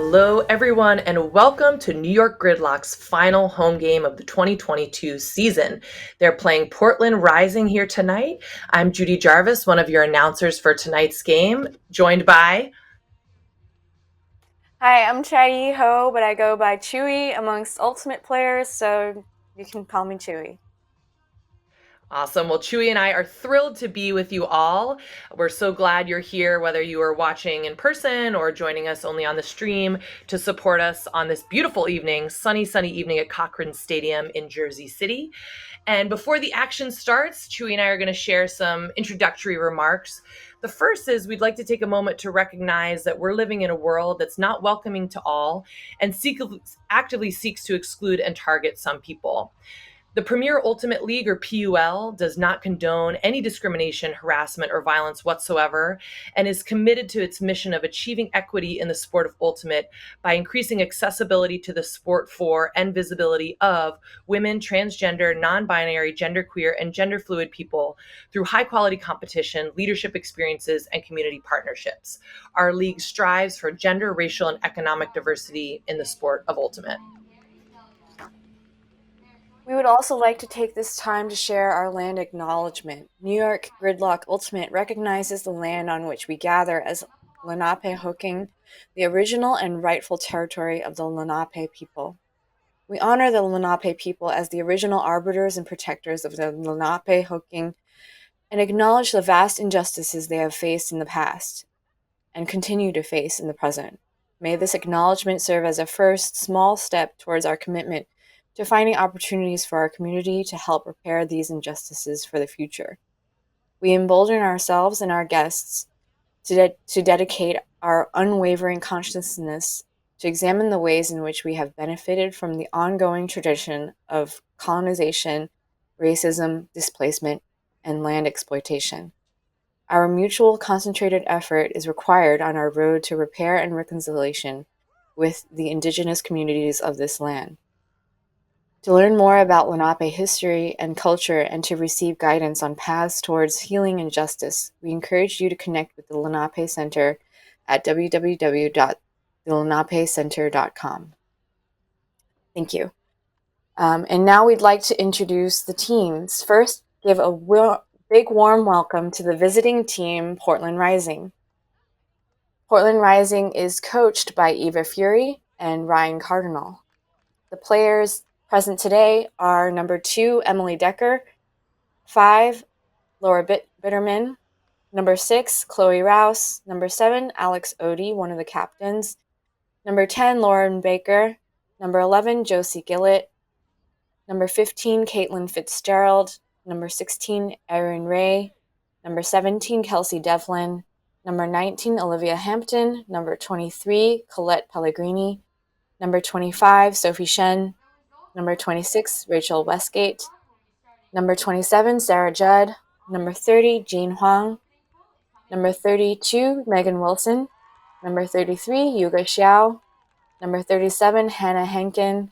Hello, everyone, and welcome to New York Gridlock's final home game of the 2022 season. They're playing Portland Rising here tonight. I'm Judy Jarvis, one of your announcers for tonight's game, joined by... Hi, I'm Chatty Ho, but I go by Chewy amongst Ultimate players, so you can call me Chewy. Awesome. Well, Chewy and I are thrilled to be with you all. We're so glad you're here, whether you are watching in person or joining us only on the stream to support us on this beautiful evening, sunny evening at Cochran Stadium in Jersey City. And before the action starts, Chewy and I are going to share some introductory remarks. The first is we'd like to take a moment to recognize that we're living in a world that's not welcoming to all and actively seeks to exclude and target some people. The Premier Ultimate League, or PUL, does not condone any discrimination, harassment, or violence whatsoever, and is committed to its mission of achieving equity in the sport of Ultimate by increasing accessibility to the sport for and visibility of women, transgender, non-binary, genderqueer, and gender fluid people through high-quality competition, leadership experiences, and community partnerships. Our league strives for gender, racial, and economic diversity in the sport of Ultimate. We would also like to take this time to share our land acknowledgement. New York Gridlock Ultimate recognizes the land on which we gather as Lenape-Hoking, the original and rightful territory of the Lenape people. We honor the Lenape people as the original arbiters and protectors of the Lenape-Hoking and acknowledge the vast injustices they have faced in the past and continue to face in the present. May this acknowledgement serve as a first small step towards our commitment to finding opportunities for our community to help repair these injustices for the future. We embolden ourselves and our guests to dedicate our unwavering consciousness to examine the ways in which we have benefited from the ongoing tradition of colonization, racism, displacement, and land exploitation. Our mutual concentrated effort is required on our road to repair and reconciliation with the indigenous communities of this land. To learn more about Lenape history and culture and to receive guidance on paths towards healing and justice, we encourage you to connect with the Lenape Center at www.thelenapecenter.com. Thank you. And now we'd like to introduce the teams. First, give a big warm welcome to the visiting team, Portland Rising. Portland Rising is coached by Eva Fury and Ryan Cardinal. The players present today are number 2, Emily Decker, 5, Laura Bitterman, number 6, Chloe Rouse, number 7, Alex Odie, one of the captains, number 10, Lauren Baker, number 11, Josie Gillett, number 15, Caitlyn Fitzgerald, number 16, Erin Ray, number 17, Kelsey Devlin, number 19, Olivia Hampton, number 23, Colette Pellegrini, number 25, Sophie Shen, number 26, Rachel Westgate, number 27, Sarah Judd, number 30, Jean Huang, number 32, Megan Wilson, number 33, Yuga Xiao, number 37, Hannah Henkin,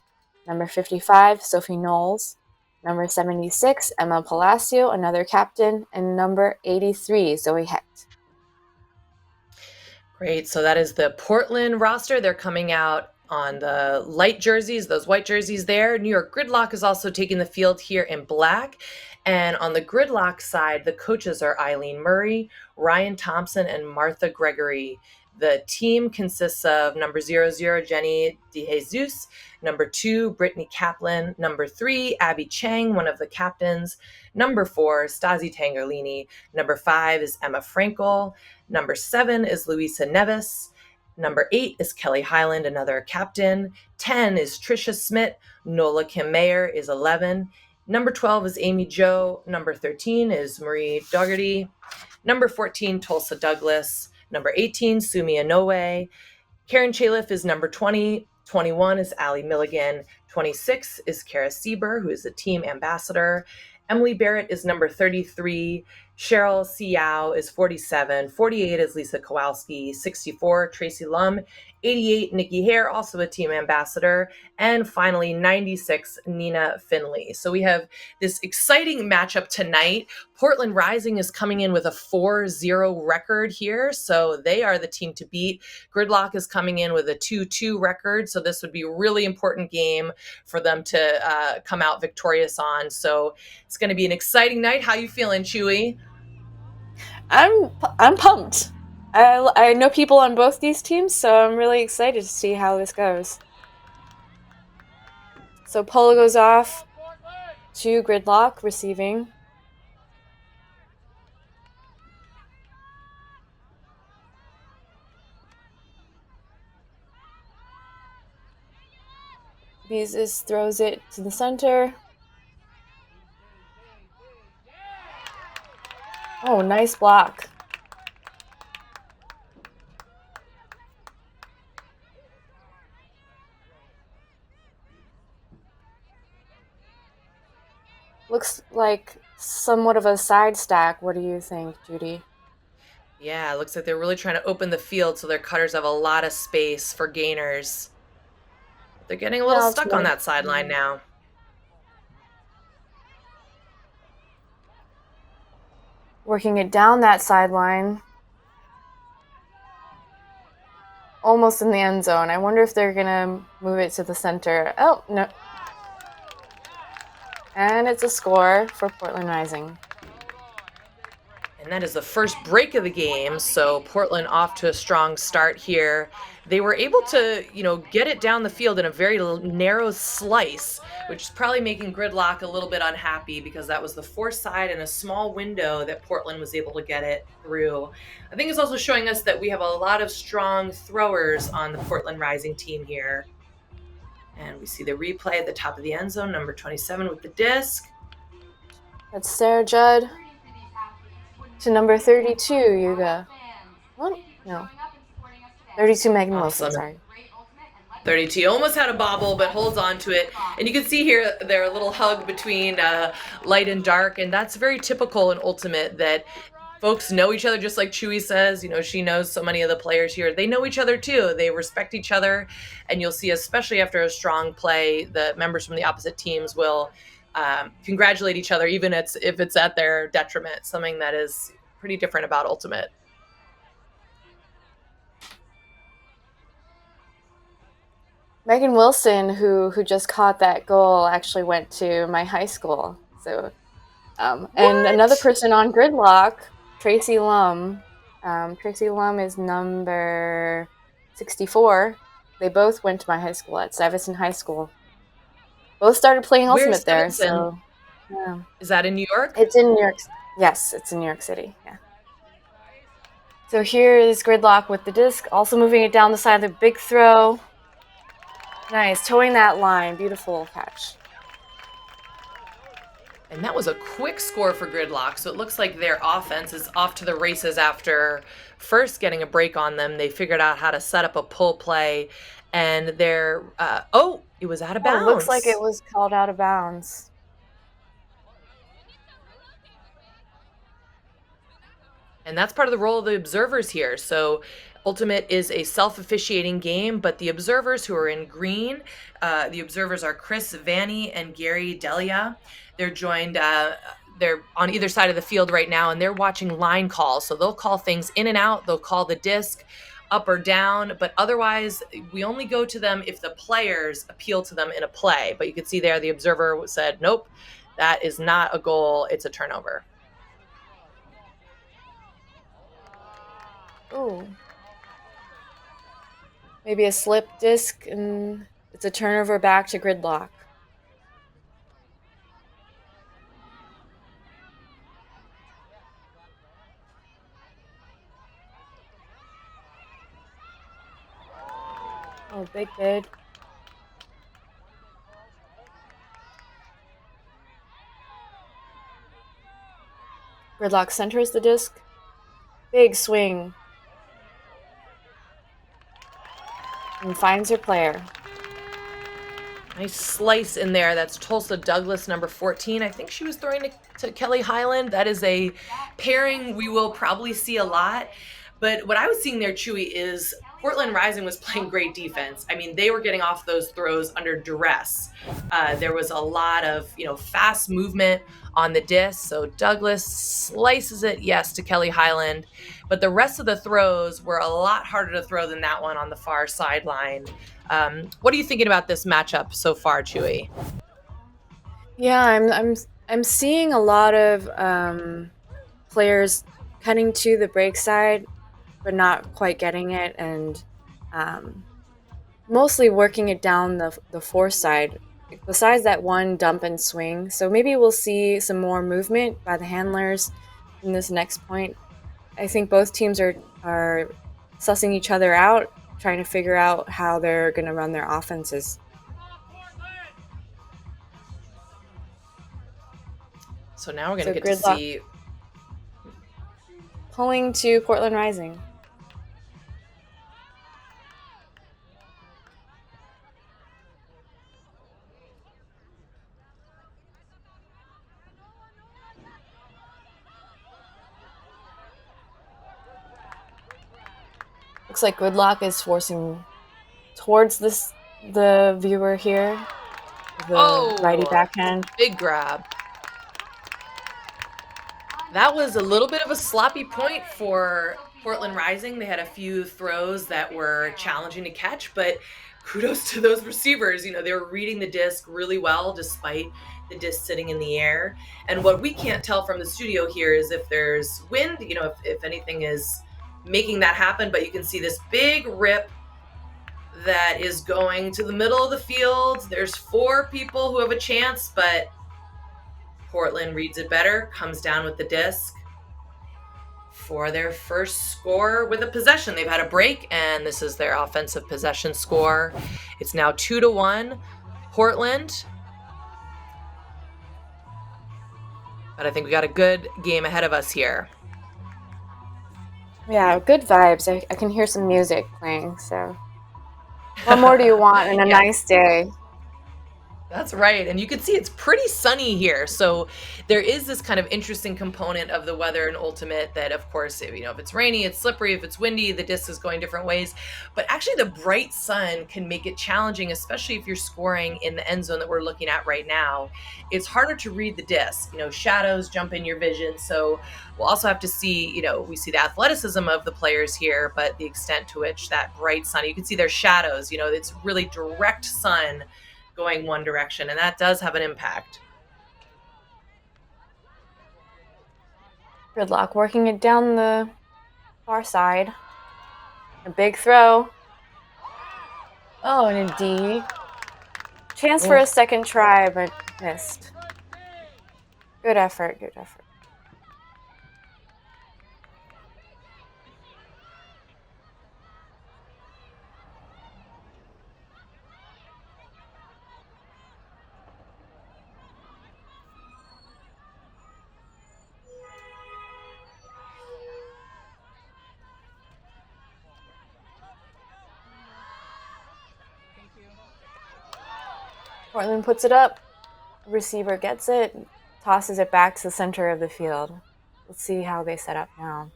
number 55, Sophie Knowles, number 76, Emma Palacio, another captain, and number 83, Zoe Hecht. Great. So that is the Portland roster. They're coming out on the light jerseys, those white jerseys there. New York Gridlock is also taking the field here in black. And on the Gridlock side, the coaches are Eileen Murray, Ryan Thompson, and Martha Gregory. The team consists of number 00, Jenny DeJesus, number 2, Brittany Kaplan, number 3, Abby Chang, one of the captains, number 4, Stasi Tangerlini, number 5 is Emma Frankel, number 7 is Luisa Neves, number 8 is Kelly Highland, another captain, 10 is Trisha Smith, Nola Kim Mayer is 11, number 12 is Amy Jo, number 13 is Marie Dougherty, number 14, Tulsa Douglas, number 18, Sumi Inoue. Karen Chaliff is number 20. 21 is Allie Milligan. 26 is Kara Sieber, who is the team ambassador. Emily Barrett is number 33. Cheryl Siao is 47. 48 is Lisa Kowalski. 64, Tracy Lum. 88, Nikki Hare, also a team ambassador. And finally, 96, Nina Finley. So we have this exciting matchup tonight. Portland Rising is coming in with a 4-0 record here, so they are the team to beat. Gridlock is coming in with a 2-2 record, so this would be a really important game for them to come out victorious on. So it's going to be an exciting night. How you feeling, Chewy? I'm pumped. I know people on both these teams, so I'm really excited to see how this goes. So Polo goes off to Gridlock, receiving. Beezus throws it to the center. Oh, nice block. Looks like somewhat of a side stack. What do you think, Judy? Yeah, it looks like they're really trying to open the field so their cutters have a lot of space for gainers. They're getting a little stuck on that sideline now. Working it down that sideline. Almost in the end zone. I wonder if they're going to move it to the center. Oh, no. And it's a score for Portland Rising. And that is the first break of the game, so Portland off to a strong start here. They were able to, get it down the field in a very narrow slice, which is probably making Gridlock a little bit unhappy because that was the fourth side and a small window that Portland was able to get it through. I think it's also showing us that we have a lot of strong throwers on the Portland Rising team here. And we see the replay at the top of the end zone, number 27 with the disc. That's Sarah Judd. To number 32, Yuga. What? No. 32, Megan Wilson, sorry. 32 almost had a bobble, but holds on to it. And you can see here their little hug between light and dark. And that's very typical in Ultimate that folks know each other, just like Chewy says. She knows so many of the players here. They know each other too. They respect each other. And you'll see, especially after a strong play, the members from the opposite teams will congratulate each other, even if it's at their detriment, something that is pretty different about Ultimate. Megan Wilson, who just caught that goal, actually went to my high school. So, and another person on Gridlock, Tracy Lum. Tracy Lum is number 64. They both went to my high school at Stuyvesant High School. Both started playing Ultimate there. So, yeah. Is that in New York? It's in New York. Yes, it's in New York City. Yeah. So here is Gridlock with the disc, also moving it down the side of the big throw. Nice, towing that line. Beautiful catch. And that was a quick score for Gridlock, so it looks like their offense is off to the races after first getting a break on them. They figured out how to set up a pull play, and they're it was out of bounds. It looks like it was called out of bounds. And that's part of the role of the observers here. So Ultimate is a self-officiating game, but the observers who are in green, the observers are Chris Vanny and Gary Delia. They're joined, they're on either side of the field right now, and they're watching line calls. So they'll call things in and out. They'll call the disc up or down, but otherwise we only go to them if the players appeal to them in a play. But you can see there the observer said, nope, that is not a goal. It's a turnover. Ooh. Maybe a slip disc, and it's a turnover back to Gridlock. Oh, big bid. Gridlock centers the disc. Big swing. And finds her player. Nice slice in there. That's Tulsa Douglas, number 14. I think she was throwing to Kelly Highland. That is a pairing we will probably see a lot. But what I was seeing there, Chewy, is Portland Rising was playing great defense. I mean, they were getting off those throws under duress. There was a lot of, fast movement on the disc. So Douglas slices it, yes, to Kelly Highland. But the rest of the throws were a lot harder to throw than that one on the far sideline. What are you thinking about this matchup so far, Chewy? Yeah, I'm seeing a lot of players cutting to the break side, but not quite getting it, and mostly working it down the force side. Besides that one dump and swing, so maybe we'll see some more movement by the handlers in this next point. I think both teams are sussing each other out, trying to figure out how they're going to run their offenses. So now we're going to get to Gridlock see pulling to Portland Rising. Looks like Gridlock is forcing towards the viewer here. The righty backhand. Big grab. That was a little bit of a sloppy point for Portland Rising. They had a few throws that were challenging to catch, but kudos to those receivers. They were reading the disc really well despite the disc sitting in the air. And what we can't tell from the studio here is if there's wind, if anything is making that happen, but you can see this big rip that is going to the middle of the field. There's 4 people who have a chance, but Portland reads it better, comes down with the disc for their first score with a possession. They've had a break, and this is their offensive possession score. It's now 2-1, Portland. But I think we got a good game ahead of us here. Yeah, good vibes. I can hear some music playing, so what more do you want in a nice day? That's right. And you can see it's pretty sunny here. So there is this kind of interesting component of the weather in Ultimate that, of course, if it's rainy, it's slippery. If it's windy, the disc is going different ways. But actually, the bright sun can make it challenging, especially if you're scoring in the end zone that we're looking at right now. It's harder to read the disc. Shadows jump in your vision. So we'll also have to see, we see the athleticism of the players here, but the extent to which that bright sun, you can see their shadows, it's really direct sun going one direction, and that does have an impact. Gridlock working it down the far side. A big throw. Oh, and a D. Chance for a second try, but missed. Good effort, good effort. Portland puts it up. Receiver gets it, tosses it back to the center of the field. Let's see how they set up now.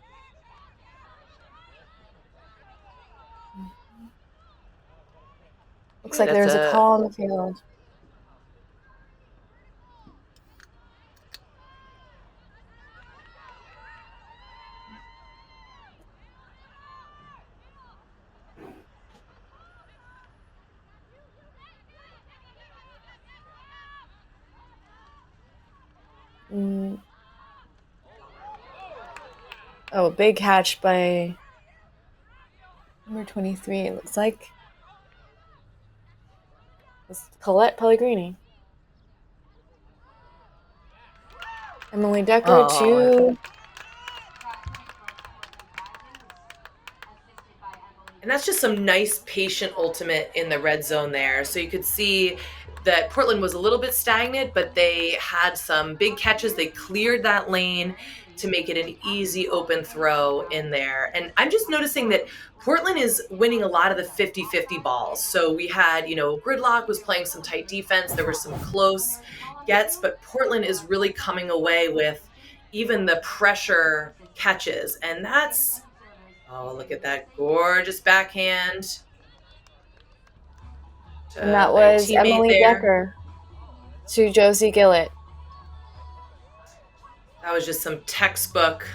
Looks like there's a call on the field. Oh, big catch by number 23, it looks like. It's Colette Pellegrini. Emily Decker, 2. And that's just some nice patient ultimate in the red zone there. So you could see that Portland was a little bit stagnant, but they had some big catches. They cleared that lane to make it an easy open throw in there. And I'm just noticing that Portland is winning a lot of the 50-50 balls. So we had, Gridlock was playing some tight defense. There were some close gets, but Portland is really coming away with even the pressure catches. And that's Oh, look at that gorgeous backhand to And that their was teammate Emily there. Decker to Josie Gillett. That was just some textbook,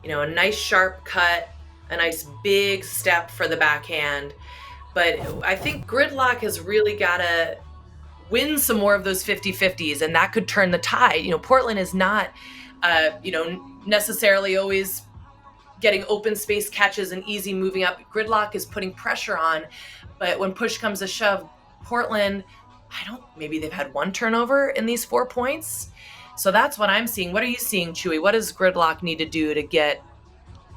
a nice sharp cut, a nice big step for the backhand. But I think Gridlock has really got to win some more of those 50-50s, and that could turn the tide. Portland is not, necessarily always getting open space catches and easy moving up. Gridlock is putting pressure on, but when push comes to shove, Portland, maybe they've had one turnover in these 4 points. So that's what I'm seeing. What are you seeing, Chewy? What does Gridlock need to do to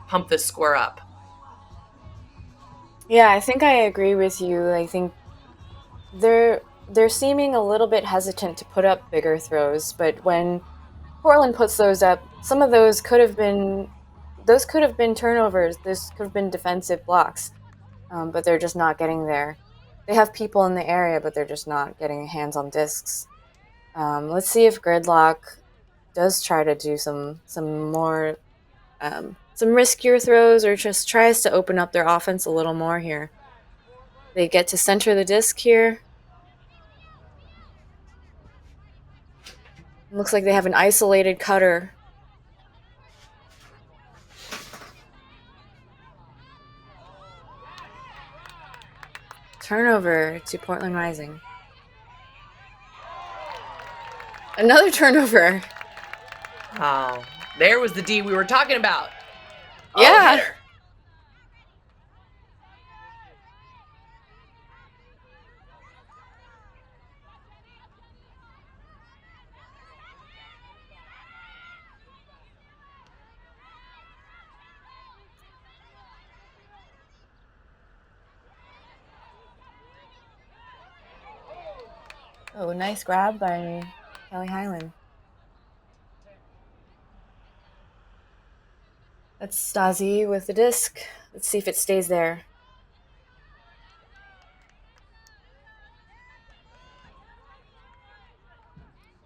pump this score up? Yeah, I think I agree with you. I think they're seeming a little bit hesitant to put up bigger throws, but when Portland puts those up, some of those could have been turnovers. Those could have been defensive blocks, but they're just not getting there. They have people in the area, but they're just not getting hands on discs. Let's see if Gridlock does try to do some more some riskier throws, or just tries to open up their offense a little more here. They get to center the disc here. Looks like they have an isolated cutter. Turnover to Portland Rising. Another turnover. Oh, there was the D we were talking about. Yeah. Header. Oh, nice grab by Kelly Hyland. That's Stasi with the disc. Let's see if it stays there.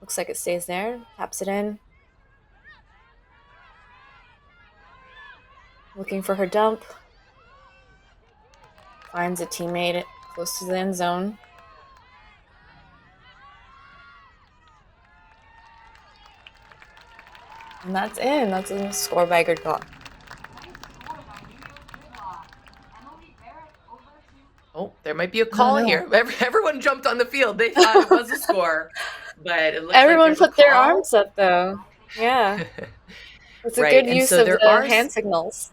Looks like it stays there. Taps it in. Looking for her dump. Finds a teammate close to the end zone. And that's in. That's a score by Gridlock. Oh, there might be a call here. Everyone jumped on the field. They thought it was a score, but it looks Everyone like there's put a their call. arms up, though. Yeah. It's a Right, good and use so of there the are hand signals.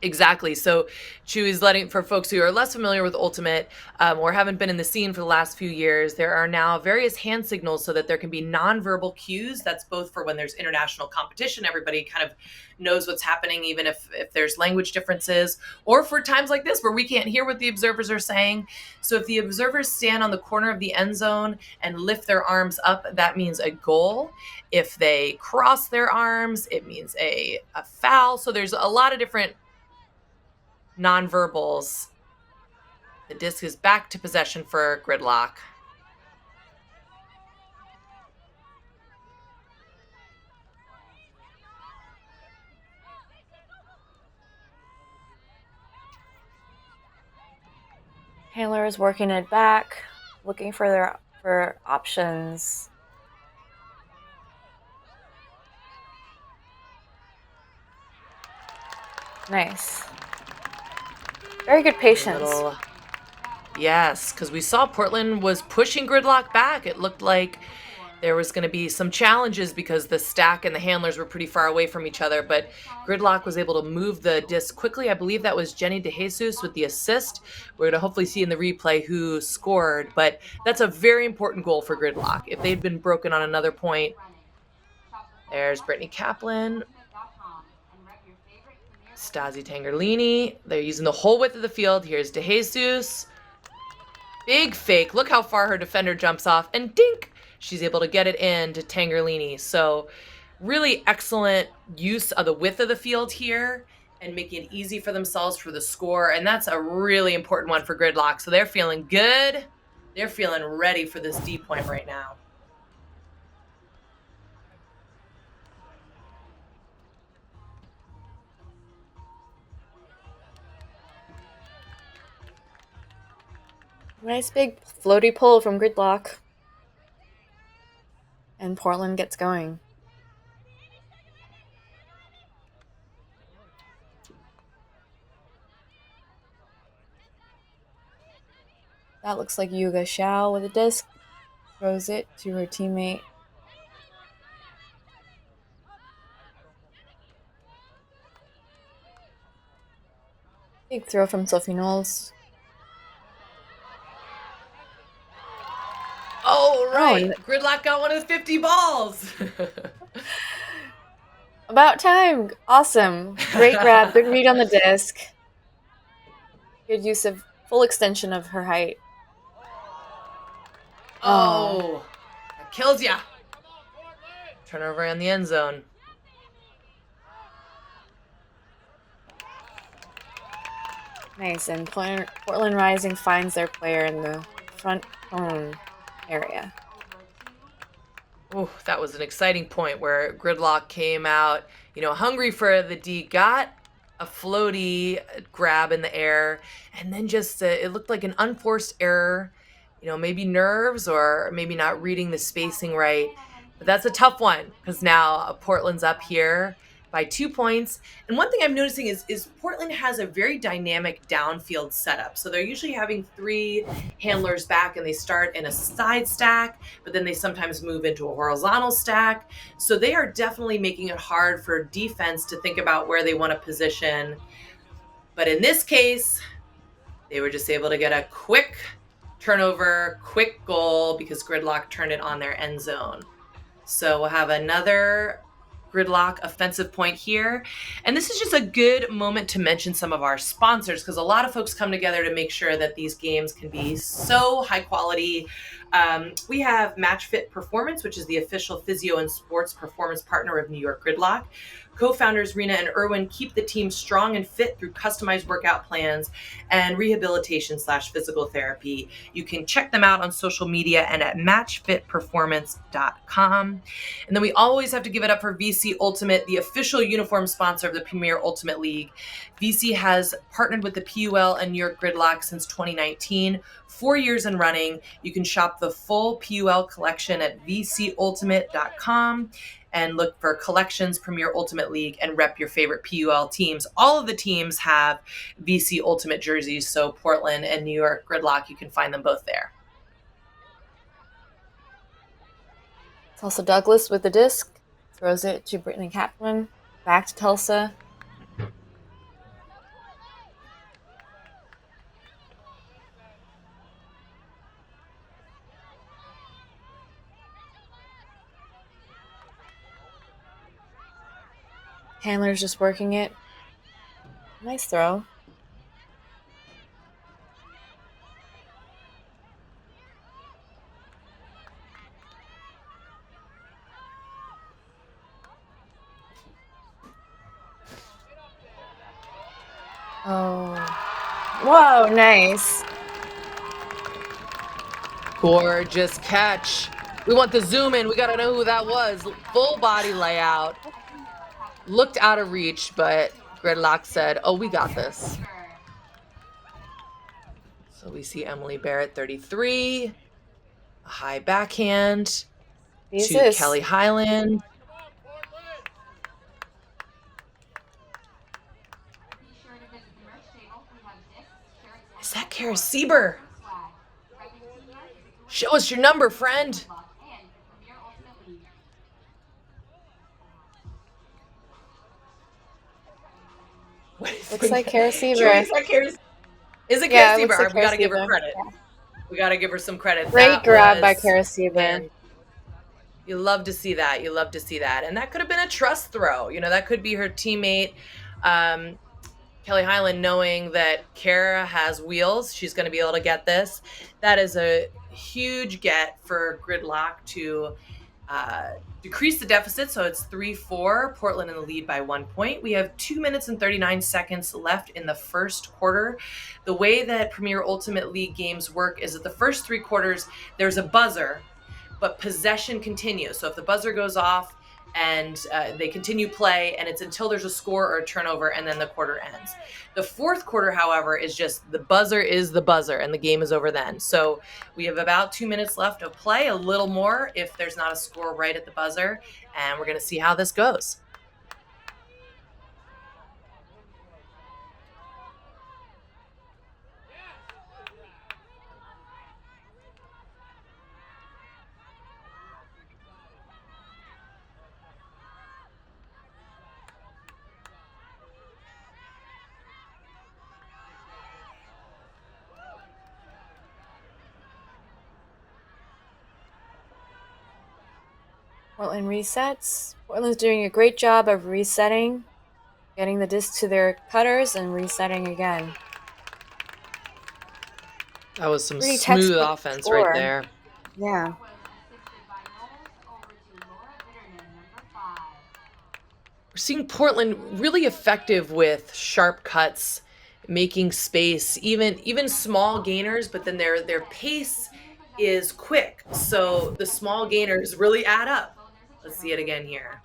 Exactly. So Chewy's letting, for folks who are less familiar with Ultimate or haven't been in the scene for the last few years, there are now various hand signals so that there can be nonverbal cues. That's both for when there's international competition, everybody kind of knows what's happening, even if there's language differences, or for times like this where we can't hear what the observers are saying. So if the observers stand on the corner of the end zone and lift their arms up, that means a goal. If they cross their arms, it means a foul. So there's a lot of different nonverbals. The disc is back to possession for Gridlock. Handler is working it back, looking for options. Nice. Very good patience. Yes, because we saw Portland was pushing Gridlock back. It looked like there was going to be some challenges because the stack and the handlers were pretty far away from each other, but Gridlock was able to move the disc quickly. I believe that was Jenny DeJesus with the assist. We're going to hopefully see in the replay who scored, but that's a very important goal for Gridlock. If they'd been broken on another point, there's Brittany Kaplan, Stasi Tangerlini. They're using the whole width of the field. Here's DeJesus. Big fake. Look how far her defender jumps off. And dink! She's able to get it in to Tangerlini. So really excellent use of the width of the field here and making it easy for themselves for the score. And that's a really important one for Gridlock. So they're feeling good. They're feeling ready for this D point right now. Nice big floaty pull from Gridlock. And Portland gets going. That looks like Yuga Xiao with a disc. Throws it to her teammate. Big throw from Sophie Knowles. Oh, right. Gridlock got one of 50 balls. About time. Awesome. Great grab. Good read on the disc. Good use of full extension of her height. Oh, that kills ya. Turnover in the end zone. Nice, and Portland Rising finds their player in the front cone area. Oh, that was an exciting point where Gridlock came out, hungry for the D, got a floaty grab in the air, and then just it looked like an unforced error, maybe nerves or maybe not reading the spacing right. But that's a tough one because now Portland's up here by 2 points. And one thing I'm noticing is Portland has a very dynamic downfield setup. So they're usually having 3 handlers back and they start in a side stack, but then they sometimes move into a horizontal stack. So they are definitely making it hard for defense to think about where they want to position. But in this case, they were just able to get a quick turnover, quick goal because Gridlock turned it on their end zone. So we'll have another Gridlock offensive point here. And this is just a good moment to mention some of our sponsors because a lot of folks come together to make sure that these games can be so high quality. We have Match Fit Performance, which is the official physio and sports performance partner of New York Gridlock. Co-founders Rena and Erwin keep the team strong and fit through customized workout plans and rehabilitation/physical therapy. You can check them out on social media and at matchfitperformance.com. And then we always have to give it up for VC Ultimate, the official uniform sponsor of the Premier Ultimate League. VC has partnered with the PUL and New York Gridlock since 2019, 4 years in running. You can shop the full PUL collection at vcultimate.com. and look for collections, Premier Ultimate League, and rep your favorite PUL teams. All of the teams have VC Ultimate jerseys, so Portland and New York Gridlock, you can find them both there. Tulsa Douglas with the disc. Throws it to Brittany Kaplan. Back to Tulsa. Handler's just working it. Nice throw. Oh. Whoa, nice. Gorgeous catch. We want the zoom in. We got to know who that was. Full body layout. Looked out of reach, but Gridlock said, oh, we got this. So we see Emily Barrett, 33. A high backhand to Kelly Highland. Is that Kara Sieber? Show us your number, friend. Looks like Kara Sieber. Is it Kara Sieber? Like we got to give her credit. Yeah. We got to give her some credit. Great grab by Kara Sieber. You love to see that. You love to see that. And that could have been a trust throw. That could be her teammate, Kelly Highland, knowing that Kara has wheels. She's going to be able to get this. That is a huge get for Gridlock to decrease the deficit. So it's 3-4. Portland in the lead by 1 point. We have 2 minutes and 39 seconds left in the first quarter. The way that Premier Ultimate League games work is that the first 3 quarters, there's a buzzer, but possession continues. So if the buzzer goes off, and they continue play, and it's until there's a score or a turnover, and then the quarter ends. The fourth quarter, however, is just the buzzer is the buzzer, and the game is over then. So we have about 2 minutes left of play, a little more if there's not a score right at the buzzer, and we're going to see how this goes. Portland resets. Portland's doing a great job of resetting, getting the disc to their cutters and resetting again. That was some Pretty smooth textbook offense score. right there. Yeah. We're seeing Portland really effective with sharp cuts, making space, even small gainers, but then their pace is quick. So the small gainers really add up. Let's see it again here.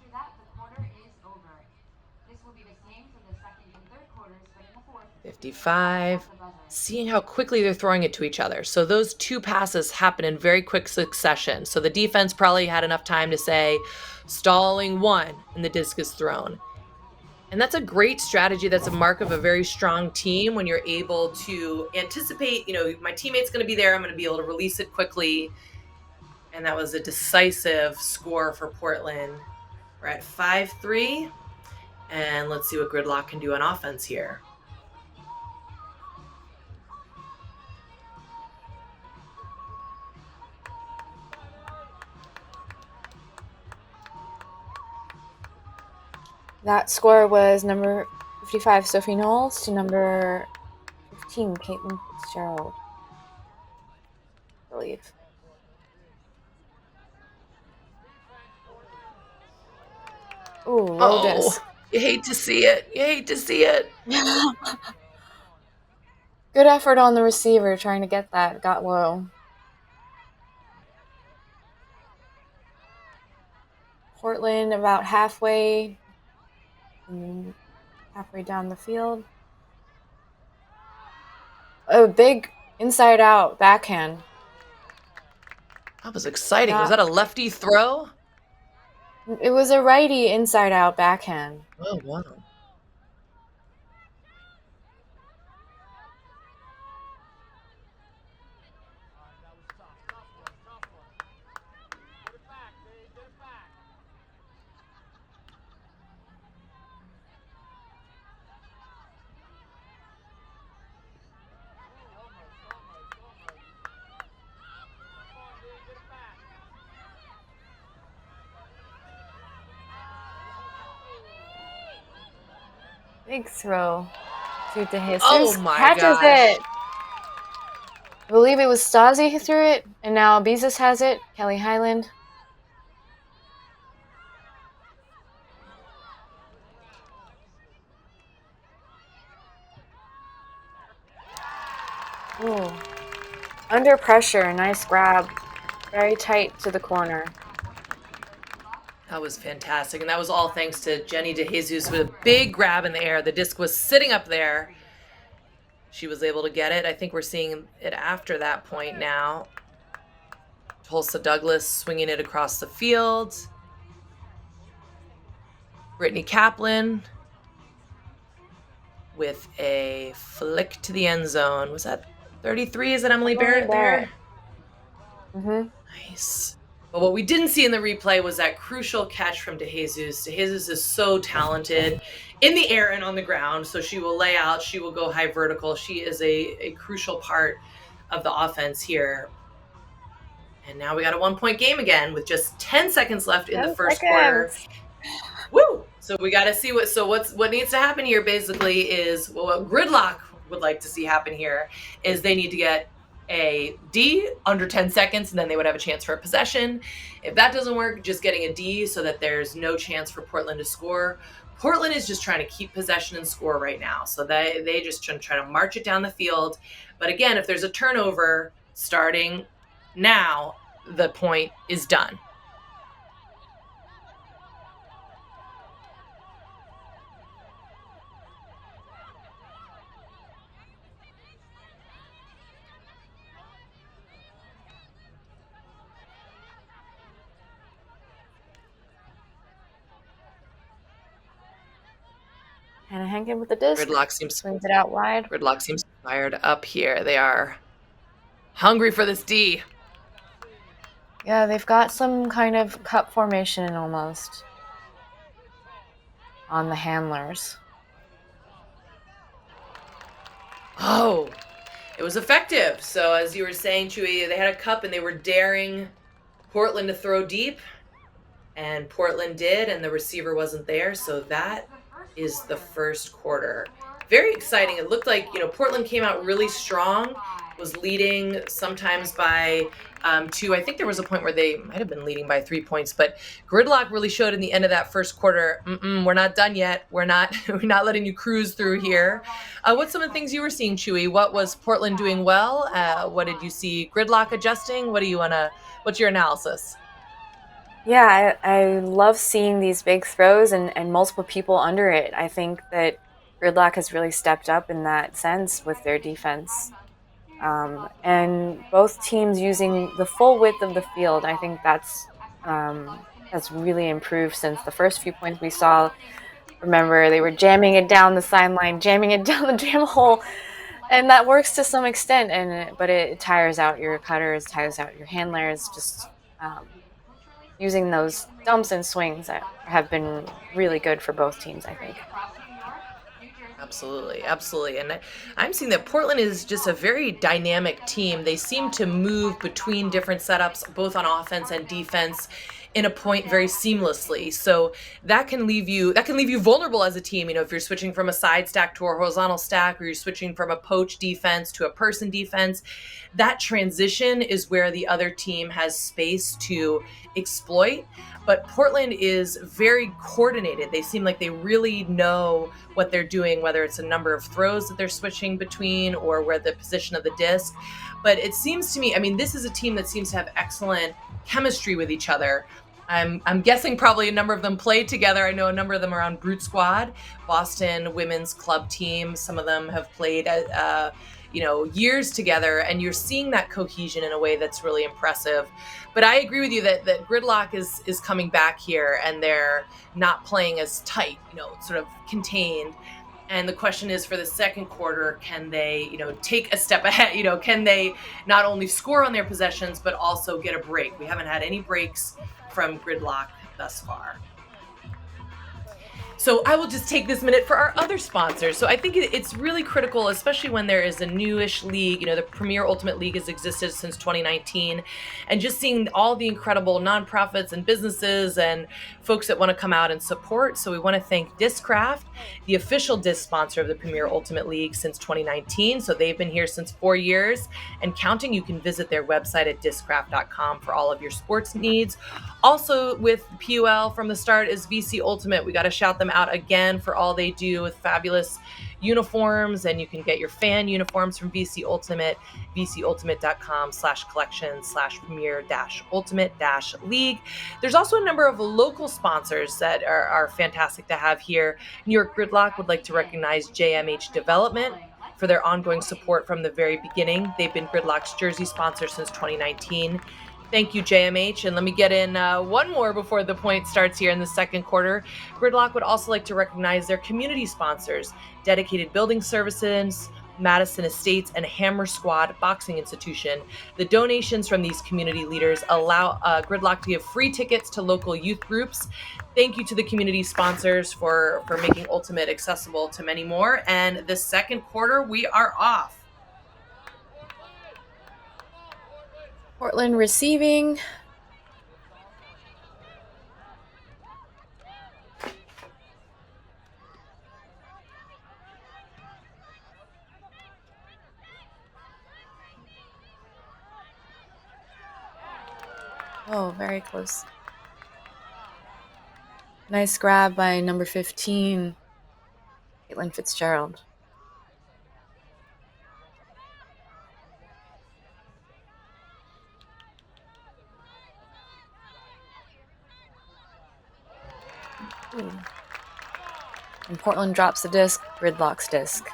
55. Seeing how quickly they're throwing it to each other. So those two passes happen in very quick succession. So the defense probably had enough time to say, stalling one, and the disc is thrown. And that's a great strategy. That's a mark of a very strong team when you're able to anticipate, my teammate's going to be there. I'm going to be able to release it quickly. And that was a decisive score for Portland. We're at 5-3. And let's see what Gridlock can do on offense here. That score was number 55, Sophie Knowles, to number 15, Caitlyn Fitzgerald, I believe. Ooh, low disc. You hate to see it. You hate to see it. Good effort on the receiver trying to get that. Got low. Portland about halfway down the field. A big inside-out backhand. That was exciting. Was that a lefty throw? It was a righty inside-out backhand. Oh, wow. Big throw to DeJesus. Oh my Catches gosh. it. I believe it was Stasi who threw it, and now Beezus has it. Kelly Highland. Ooh. Under pressure, nice grab. Very tight to the corner. That was fantastic. And that was all thanks to Jenny DeJesus with a big grab in the air. The disc was sitting up there. She was able to get it. I think we're seeing it after that point now. Tulsa Douglas swinging it across the field. Brittany Kaplan with a flick to the end zone. Was that 33? Is it Emily Barrett there? Mm-hmm. Nice. But what we didn't see in the replay was that crucial catch from DeJesus. DeJesus is so talented in the air and on the ground. So she will lay out. She will go high vertical. She is a crucial part of the offense here. And now we got a 1-point game again with just 10 seconds left in the first quarter. Woo! So we got to see what needs to happen here basically is what Gridlock would like to see happen here is they need to get a D under 10 seconds and then they would have a chance for a possession. If that doesn't work, just getting a D so that there's no chance for Portland to score. Portland is just trying to keep possession and score right now. So they just try to march it down the field. But again, if there's a turnover starting now, the point is done. Hannah Hankin with the disc. Swings it out wide. Gridlock seems fired up here. They are hungry for this D. Yeah, they've got some kind of cup formation almost on the handlers. Oh, it was effective. So as you were saying, Chewy, they had a cup and they were daring Portland to throw deep, and Portland did, and the receiver wasn't there. So that is the first quarter. Very exciting. It looked like, Portland came out really strong, was leading sometimes by 2. I think there was a point where they might have been leading by 3 points, but Gridlock really showed in the end of that first quarter, we're not done yet. We're not letting you cruise through here. What's some of the things you were seeing, Chewy? What was Portland doing well? What did you see Gridlock adjusting? What's your analysis? Yeah, I love seeing these big throws and multiple people under it. I think that Gridlock has really stepped up in that sense with their defense. And both teams using the full width of the field, I think that's really improved since the first few points we saw. Remember, they were jamming it down the sideline, jamming it down the jam hole, and that works to some extent. But it tires out your cutters, tires out your handlers. Just using those dumps and swings that have been really good for both teams, I think. Absolutely, absolutely. And I'm seeing that Portland is just a very dynamic team. They seem to move between different setups, both on offense and defense, in a point very seamlessly. So that can leave you vulnerable as a team. If you're switching from a side stack to a horizontal stack, or you're switching from a poach defense to a person defense, that transition is where the other team has space to exploit. But Portland is very coordinated. They seem like they really know what they're doing, whether it's a number of throws that they're switching between or where the position of the disc. But it seems to me, this is a team that seems to have excellent chemistry with each other. I'm guessing probably a number of them played together. I know a number of them are on Brute Squad, Boston women's club team. Some of them have played years together, and you're seeing that cohesion in a way that's really impressive. But I agree with you that Gridlock is coming back here, and they're not playing as tight, sort of contained. And the question is, for the second quarter, can they, take a step ahead? Can they not only score on their possessions, but also get a break? We haven't had any breaks from Gridlock thus far. So I will just take this minute for our other sponsors. So I think it's really critical, especially when there is a newish league. The Premier Ultimate League has existed since 2019, and just seeing all the incredible nonprofits and businesses and folks that want to come out and support. So we want to thank Discraft, the official disc sponsor of the Premier Ultimate League since 2019. So they've been here since 4 years and counting. You can visit their website at discraft.com for all of your sports needs. Also with PUL from the start is VC Ultimate. We got to shout them out again for all they do with fabulous uniforms, and you can get your fan uniforms from VC Ultimate, vcultimate.com/collection/premier-ultimate-league. There's also a number of local sponsors that are fantastic to have here. New York Gridlock would like to recognize JMH Development for their ongoing support from the very beginning. They've been Gridlock's jersey sponsor since 2019. Thank you, JMH. And let me get in one more before the point starts here in the second quarter. Gridlock would also like to recognize their community sponsors, Dedicated Building Services, Madison Estates, and Hammer Squad Boxing Institution. The donations from these community leaders allow Gridlock to give free tickets to local youth groups. Thank you to the community sponsors for making Ultimate accessible to many more. And the second quarter, we are off. Portland receiving. Oh, very close. Nice grab by number 15, Caitlyn Fitzgerald. Ooh. And Portland drops the disc, Gridlock's disc.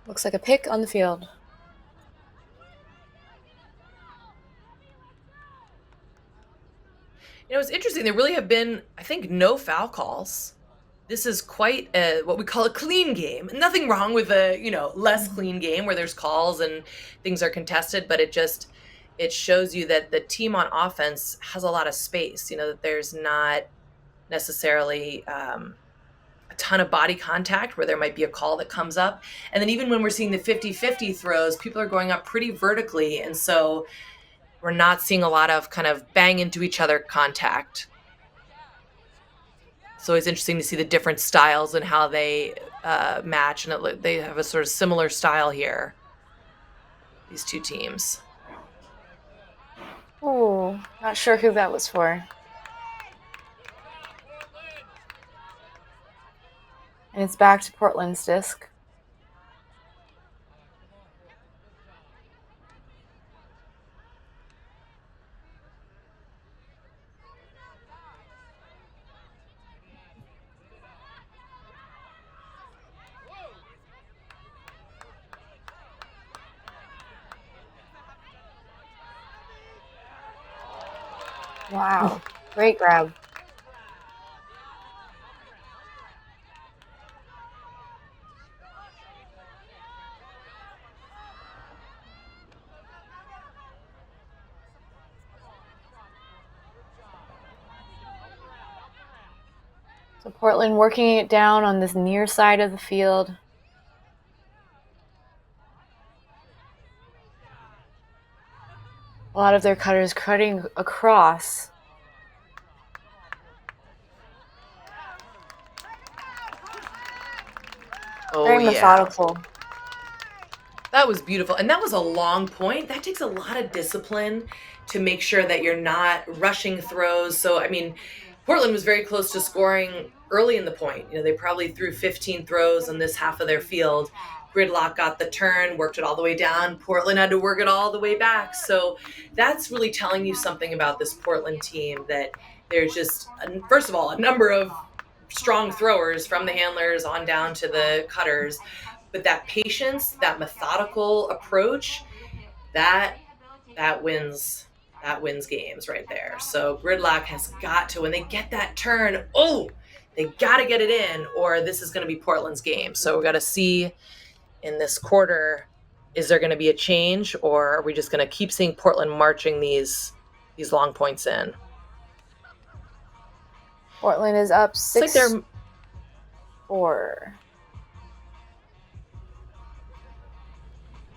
Looks like a pick on the field. It's interesting. There really have been, I think, no foul calls. This is quite what we call a clean game. Nothing wrong with a, less clean game where there's calls and things are contested, but it shows you that the team on offense has a lot of space, that there's not necessarily a ton of body contact where there might be a call that comes up. And then even when we're seeing the 50-50 throws, people are going up pretty vertically. And so we're not seeing a lot of kind of bang into each other contact. It's always interesting to see the different styles and how they match. And they have a sort of similar style here, these two teams. Oh, not sure who that was for. And it's back to Portland's disc. Wow, great grab. So Portland working it down on this near side of the field. A lot of their cutters cutting across. Oh, very methodical. Yeah. That was beautiful. And that was a long point. That takes a lot of discipline to make sure that you're not rushing throws. So, Portland was very close to scoring early in the point. They probably threw 15 throws on this half of their field. Gridlock got the turn, worked it all the way down. Portland had to work it all the way back. So that's really telling you something about this Portland team, that there's just, first of all, a number of strong throwers from the handlers on down to the cutters. But that patience, that methodical approach, that wins games right there. So Gridlock has got to, when they get that turn, they got to get it in, or this is going to be Portland's game. So we got to see in this quarter, is there going to be a change, or are we just going to keep seeing Portland marching these long points in? Portland is up 6-4. I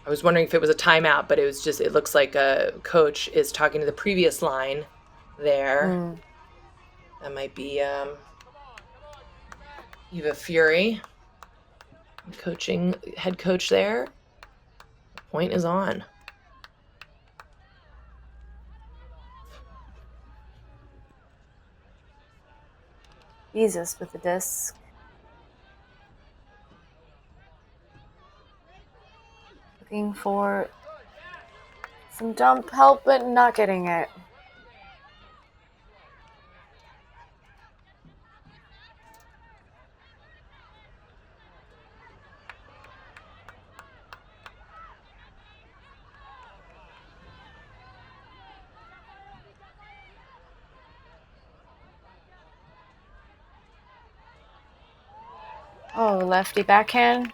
was wondering if it was a timeout, but it looks like a coach is talking to the previous line there. That might be Eva Fury, head coach there. The point is on. Jesus with the disc. Looking for some dump help, but not getting it. Oh, lefty backhand.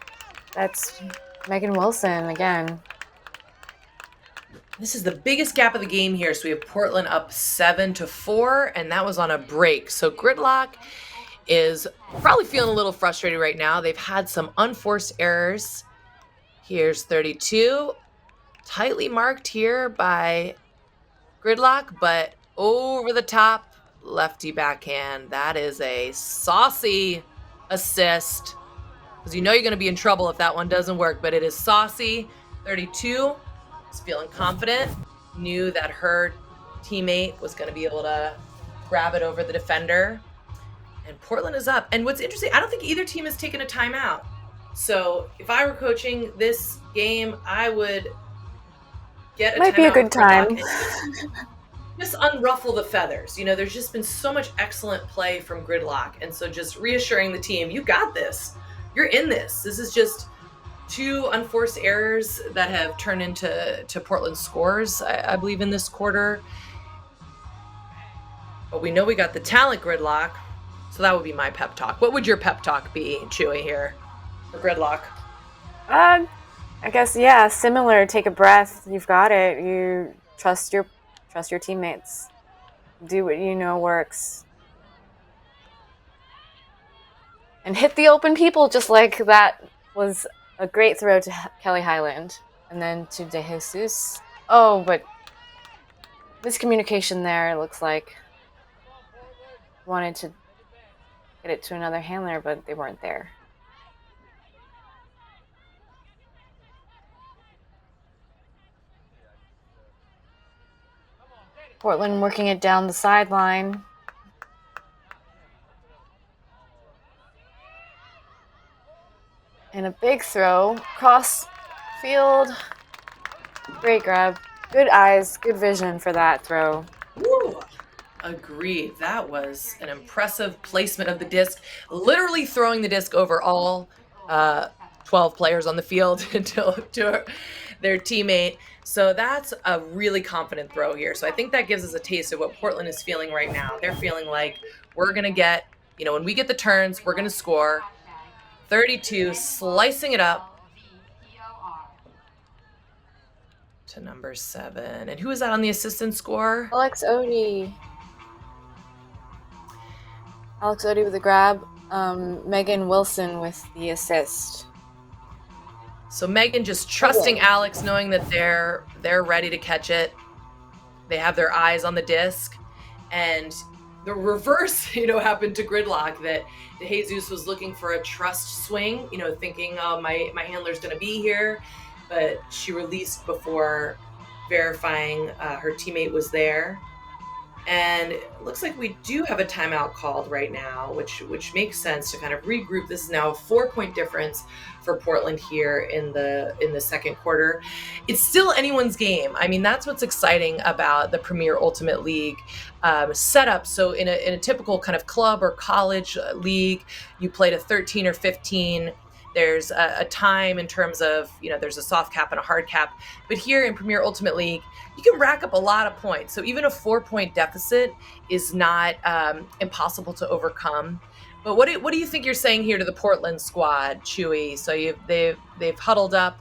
That's Megan Wilson again. This is the biggest gap of the game here. So we have Portland up 7-4, and that was on a break. So Gridlock is probably feeling a little frustrated right now. They've had some unforced errors. Here's 32. Tightly marked here by Gridlock, but over the top lefty backhand. That is a saucy assist, because you're going to be in trouble if that one doesn't work, but it is saucy. 32 is feeling confident, knew that her teammate was going to be able to grab it over the defender, and Portland is up. And what's interesting, I don't think either team has taken a timeout. So if I were coaching this game, I would get a might be a good time. Just unruffle the feathers. There's just been so much excellent play from Gridlock. And so just reassuring the team, you got this. You're in this. This is just 2 unforced errors that have turned into Portland scores, I believe, in this quarter. But we know we got the talent, Gridlock. So that would be my pep talk. What would your pep talk be, Chewy, here for Gridlock? I guess, yeah, similar. Take a breath. You've got it. You trust your teammates. Do what you know works. And hit the open people, just like that was a great throw to Kelly Highland. And then to De Jesus. Oh, but miscommunication there, it looks like. Wanted to get it to another handler, but they weren't there. Portland working it down the sideline. And a big throw. Cross field. Great grab. Good eyes, good vision for that throw. Ooh, agreed. That was an impressive placement of the disc. Literally throwing the disc over all 12 players on the field to their teammate. So that's a really confident throw here. So I think that gives us a taste of what Portland is feeling right now. They're feeling like we're going to get, when we get the turns, we're going to score. 32, slicing it up to number 7. And who is that on the assistant score? Alex Odie. Alex Odie with the grab. Megan Wilson with the assist. So Megan just trusting Alex, knowing that they're ready to catch it. They have their eyes on the disc. And the reverse, happened to Gridlock, that De Jesus was looking for a trust swing, thinking, oh, my handler's going to be here. But she released before verifying her teammate was there. And it looks like we do have a timeout called right now, which makes sense to kind of regroup. This is now a 4-point difference for Portland here in the second quarter. It's still anyone's game. I mean, that's what's exciting about the Premier Ultimate League setup. So in a typical kind of club or college league, you play to 13 or 15. There's a time in terms of, there's a soft cap and a hard cap. But here in Premier Ultimate League, you can rack up a lot of points. So even a 4-point deficit is not impossible to overcome. But what do you think you're saying here to the Portland squad, Chewy? So they've huddled up.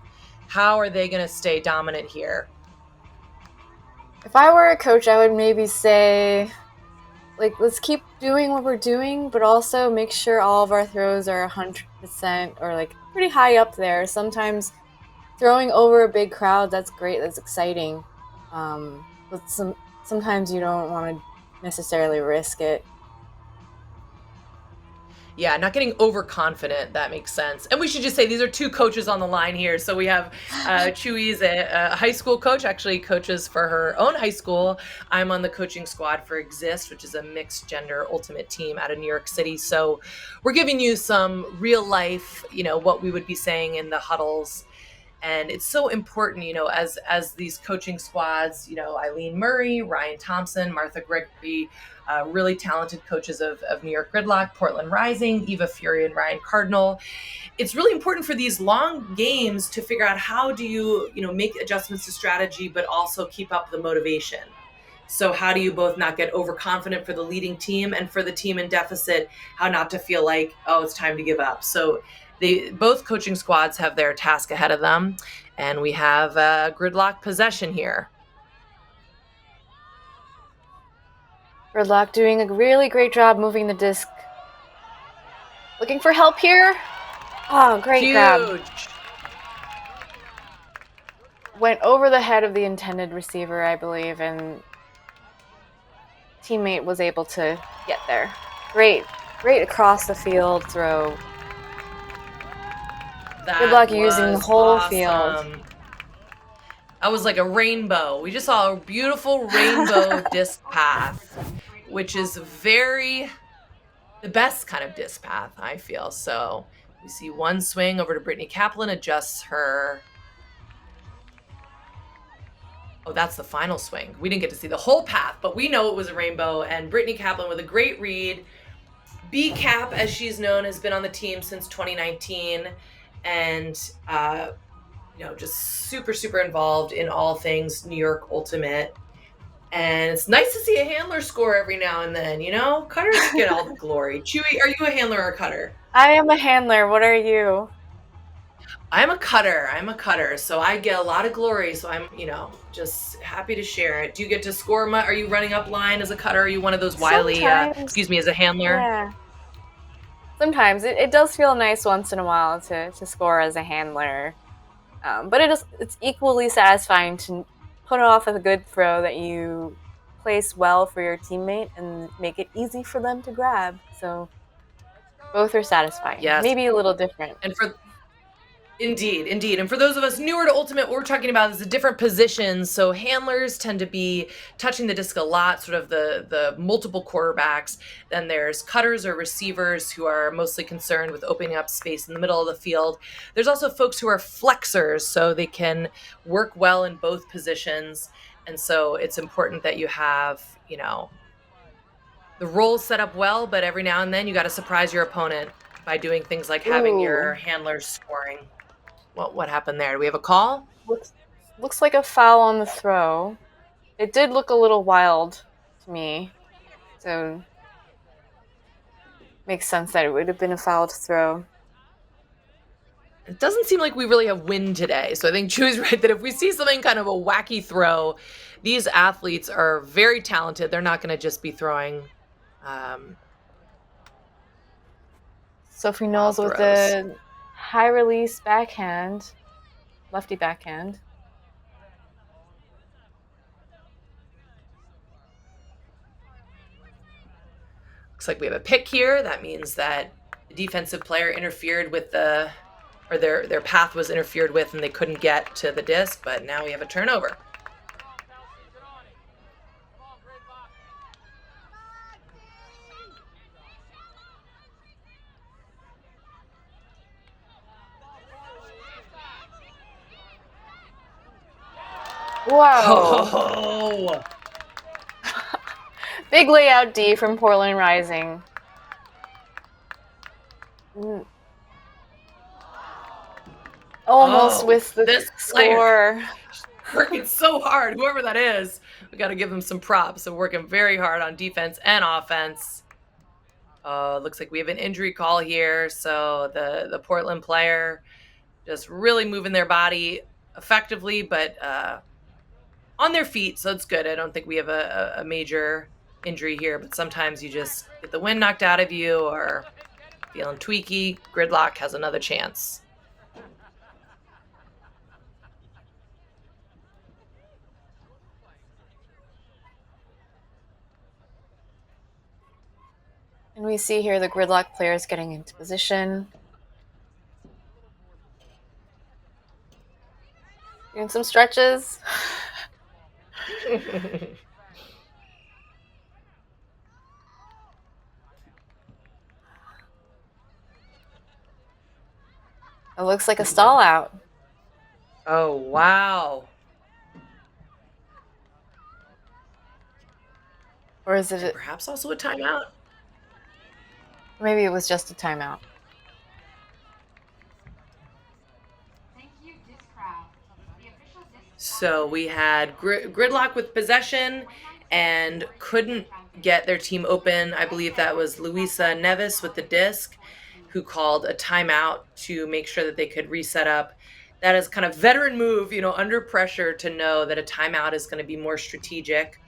How are they going to stay dominant here? If I were a coach, I would maybe say, let's keep doing what we're doing, but also make sure all of our throws are 100% or pretty high up there. Sometimes throwing over a big crowd, that's great, that's exciting. But sometimes you don't want to necessarily risk it. Yeah, not getting overconfident. That makes sense. And we should just say these are 2 coaches on the line here. So we have Chewy's a high school coach, actually coaches for her own high school. I'm on the coaching squad for Exist, which is a mixed gender ultimate team out of New York City. So we're giving you some real life, what we would be saying in the huddles. And it's so important, as these coaching squads, Eileen Murray, Ryan Thompson, Martha Gregory, really talented coaches of New York Gridlock, Portland Rising, Eva Fury, and Ryan Cardinal. It's really important for these long games to figure out how do you, make adjustments to strategy, but also keep up the motivation. So how do you both not get overconfident for the leading team, and for the team in deficit, how not to feel like, oh, it's time to give up. So both coaching squads have their task ahead of them, and we have Gridlock possession here. Gridlock doing a really great job moving the disc. Looking for help here. Oh, great Huge grab. Went over the head of the intended receiver, I believe, and teammate was able to get there. Great across the field throw. Gridlock using the whole field. That was like a rainbow. We just saw a beautiful rainbow disc path, which is the best kind of disc path, I feel. So we see one swing over to Brittany Kaplan, adjusts her. Oh, that's the final swing. We didn't get to see the whole path, but we know it was a rainbow. And Brittany Kaplan with a great read. B-Cap, as she's known, has been on the team since 2019. and just super, super involved in all things New York Ultimate. And it's nice to see a handler score every now and then, Cutters get all the glory. Chewy, are you a handler or a cutter? I am a handler. What are you? I'm a cutter. So I get a lot of glory. So I'm, just happy to share it. Do you get to score? Are you running up line as a cutter? Are you one of those wily, Sometimes. as a handler? Yeah. Sometimes it does feel nice once in a while to score as a handler. But it's equally satisfying to put off a good throw that you place well for your teammate and make it easy for them to grab. So both are satisfying. Yes. Maybe a little different. And Indeed. And for those of us newer to Ultimate, what we're talking about is the different positions. So handlers tend to be touching the disc a lot, sort of the multiple quarterbacks. Then there's cutters or receivers who are mostly concerned with opening up space in the middle of the field. There's also folks who are flexors, so they can work well in both positions. And so it's important that you have, the roles set up well, but every now and then you got to surprise your opponent by doing things like having your handlers scoring. What happened there? Do we have a call? Looks like a foul on the throw. It did look a little wild to me. So makes sense that it would have been a foul to throw. It doesn't seem like we really have wind today. So I think Chew's right that if we see something kind of a wacky throw, these athletes are very talented. They're not going to just be throwing. Sophie Knowles with the high release backhand, lefty backhand. Looks like we have a pick here. That means that the defensive player interfered with their path was interfered with and they couldn't get to the disc, but now we have a turnover. Whoa. Oh. Big layout D from Portland Rising. Almost with the score. Working so hard, whoever that is. We got to give them some props. So working very hard on defense and offense. Looks like we have an injury call here. So the Portland player just really moving their body effectively, but on their feet. So it's good. I don't think we have a major injury here, but sometimes you just get the wind knocked out of you or feeling tweaky. Gridlock has another chance. And we see here the Gridlock players getting into position. Doing some stretches. It looks like a stall out. Oh, wow. Or is it perhaps also a timeout? Maybe it was just a timeout. So we had Gridlock with possession and couldn't get their team open. I believe that was Luisa Nevis with the disc who called a timeout to make sure that they could reset up. That is kind of veteran move, under pressure to know that a timeout is going to be more strategic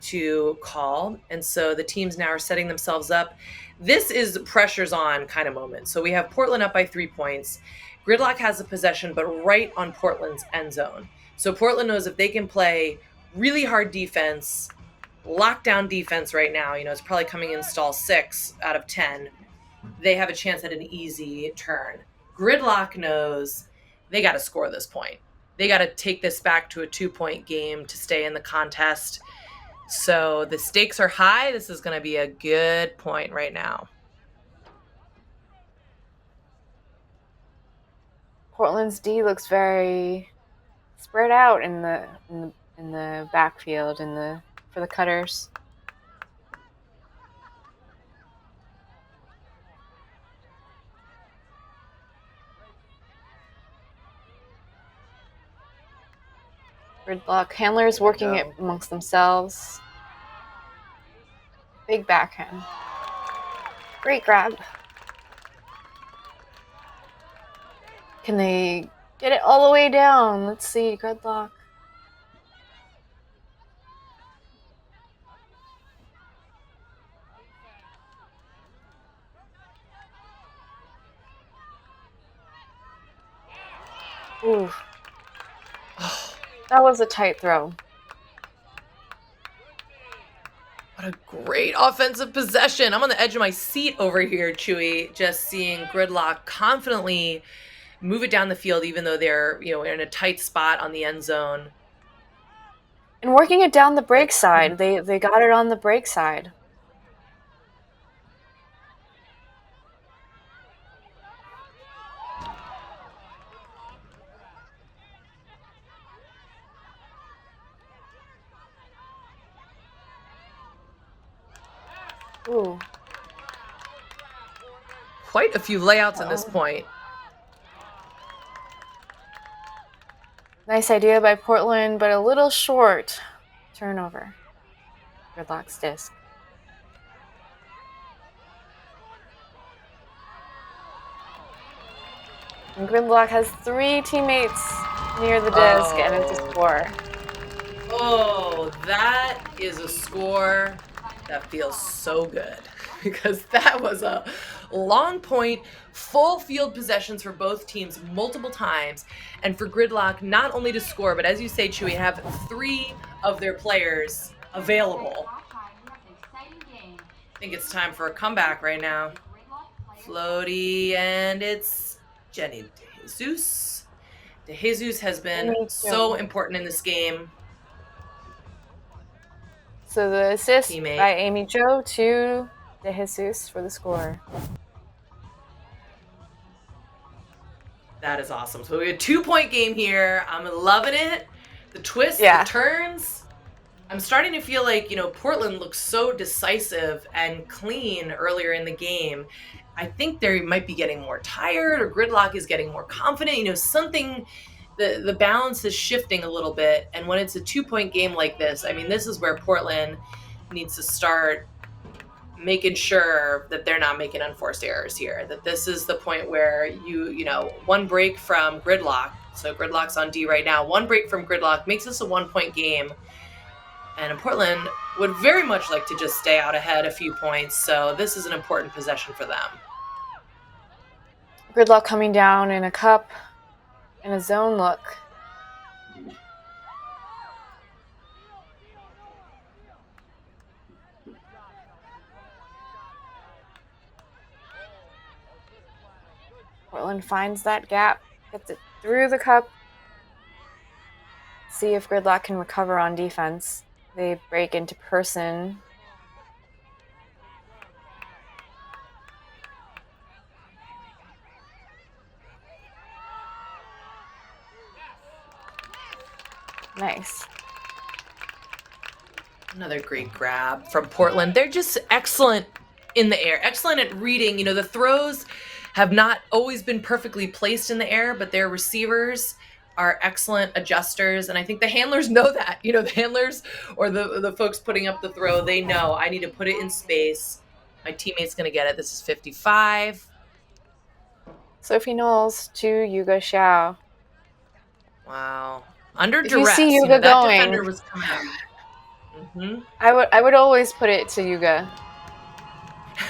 to call. And so the teams now are setting themselves up. This is pressure's on kind of moment. So we have Portland up by 3 points. Gridlock has the possession, but right on Portland's end zone. So Portland knows if they can play really hard defense, lockdown defense right now, it's probably coming in stall 6 out of 10. They have a chance at an easy turn. Gridlock knows they got to score this point. They got to take this back to a 2-point game to stay in the contest. So the stakes are high. This is going to be a good point right now. Portland's D looks very spread out in the backfield for the cutters. Gridlock. Handlers working it amongst themselves. Big backhand. Great grab. Can they get it all the way down? Let's see. Gridlock. Ooh. That was a tight throw. What a great offensive possession. I'm on the edge of my seat over here, Chewy, just seeing Gridlock confidently move it down the field, even though they're, in a tight spot on the end zone. And working it down the break side. They got it on the break side. Ooh. Quite a few layouts at this point. Nice idea by Portland, but a little short. Turnover. Gridlock's disc. And Gridlock has 3 teammates near the disc, and it's a score. Oh, that is a score that feels so good, because that was a long point, full field possessions for both teams multiple times, and for Gridlock not only to score, but as you say, Chewy, have 3 of their players available. I think it's time for a comeback right now. Floaty, and it's Jenny DeJesus. DeJesus has been so important in this game. So the assist by Amy Jo to DeJesus for the score. That is awesome. So we have a 2-point game here. I'm loving it. The twists, the turns. I'm starting to feel like, Portland looks so decisive and clean earlier in the game. I think they might be getting more tired, or Gridlock is getting more confident. Something, the balance is shifting a little bit. And when it's a 2-point game like this, this is where Portland needs to start making sure that they're not making unforced errors here, that this is the point where one break from Gridlock. So Gridlock's on D right now. One break from Gridlock makes this a 1-point game. And Portland would very much like to just stay out ahead a few points. So this is an important possession for them. Gridlock coming down in a cup, in a zone look. Portland finds that gap, gets it through the cup. See if Gridlock can recover on defense. They break into person. Nice. Another great grab from Portland. They're just excellent in the air, excellent at reading. The throws have not always been perfectly placed in the air, but their receivers are excellent adjusters. And I think the handlers know that. The handlers or the folks putting up the throw, they know I need to put it in space. My teammate's going to get it. This is 55. Sophie Knowles to Yuga Xiao. Wow. Under if duress. You see Yuga that going, defender was coming out. Mm-hmm. I would always put it to Yuga.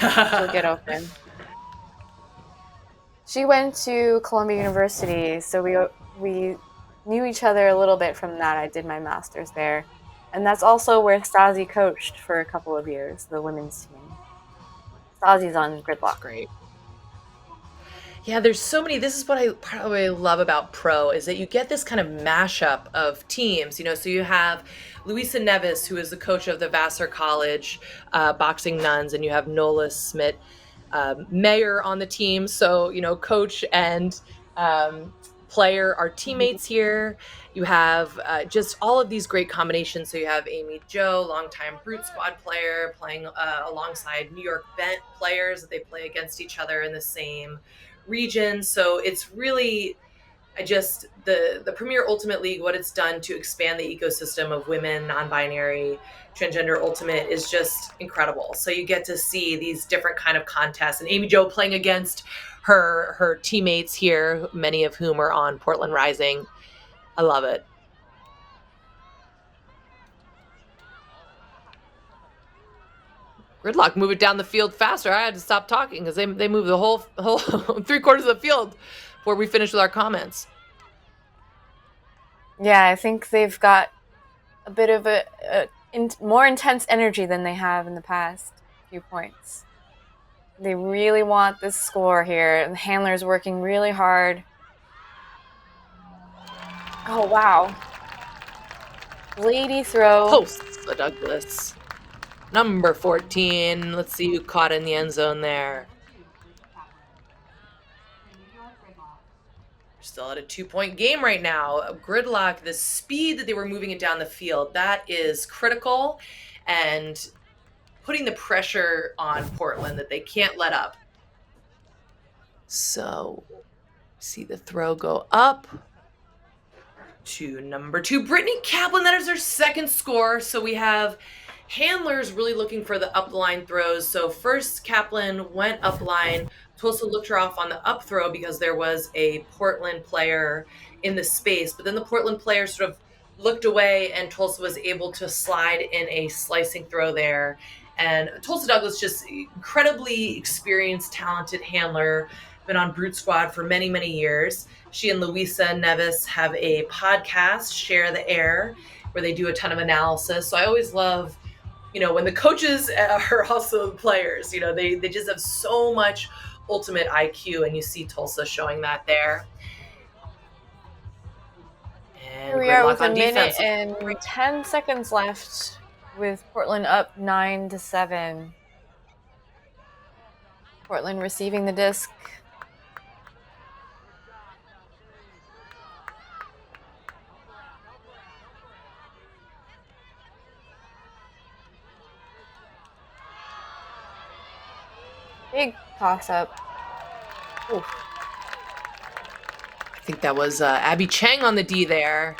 She'll get open. She went to Columbia University, so we knew each other a little bit from that. I did my master's there. And that's also where Stasi coached for a couple of years, the women's team. Stasi's on Gridlock. Great. Yeah, there's so many. This is what I love about pro, is that you get this kind of mashup of teams. So you have Luisa Neves, who is the coach of the Vassar College Boxing Nuns, and you have Nola Smith Mayer on the team. So, coach and player are teammates here. You have just all of these great combinations. So you have Amy Jo, longtime Brute Squad player, playing alongside New York Bent players that they play against each other in the same region. So it's really, the Premier Ultimate League, what it's done to expand the ecosystem of women, non-binary, transgender ultimate is just incredible. So you get to see these different kind of contests, and Amy Jo playing against her teammates here, many of whom are on Portland Rising. I love it. Gridlock, move it down the field faster. I had to stop talking because they moved the whole 3/4 of the field before we finish with our comments. Yeah, I think they've got a bit of more intense energy than they have in the past few points. They really want this score here, and the handler's working really hard. Oh, wow. Lady throw. Posts the Douglas. Number 14. Let's see who caught in the end zone there. We're still at a 2-point game right now. Gridlock, the speed that they were moving it down the field, that is critical, and putting the pressure on Portland that they can't let up. So, see the throw go up to number 2, Brittany Kaplan. That is her second score. So we have handlers really looking for the up the line throws. So first Kaplan went up line. Tulsa looked her off on the up throw because there was a Portland player in the space. But then the Portland player sort of looked away, and Tulsa was able to slide in a slicing throw there. And Tulsa Douglas, just incredibly experienced, talented handler, been on Brute Squad for many, many years. She and Luisa Nevis have a podcast, Share the Air, where they do a ton of analysis. So I always love, when the coaches are also players, they just have so much ultimate IQ, and you see Tulsa showing that there. And here we are with a minute and 10 seconds left, with Portland up 9-7. Portland receiving the disc. Big toss up. Ooh. I think that was Abby Chang on the D there.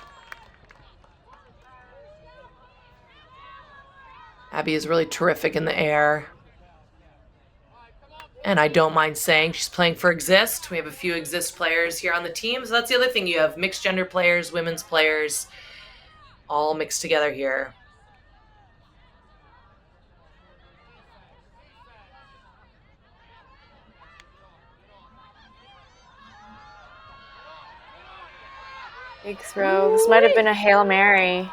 Abby is really terrific in the air. And I don't mind saying she's playing for Exist. We have a few Exist players here on the team. So that's the other thing. You have mixed gender players, women's players, all mixed together here. Big throw. This might have been a Hail Mary.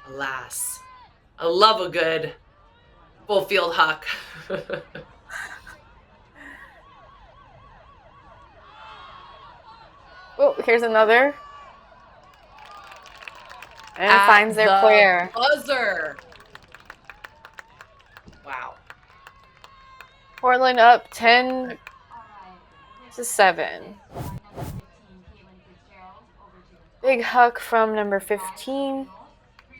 Alas. I love a good full field huck. Oh, here's another. And it finds their player. Buzzer. Wow. Portland up 10-7. Big huck from number 15,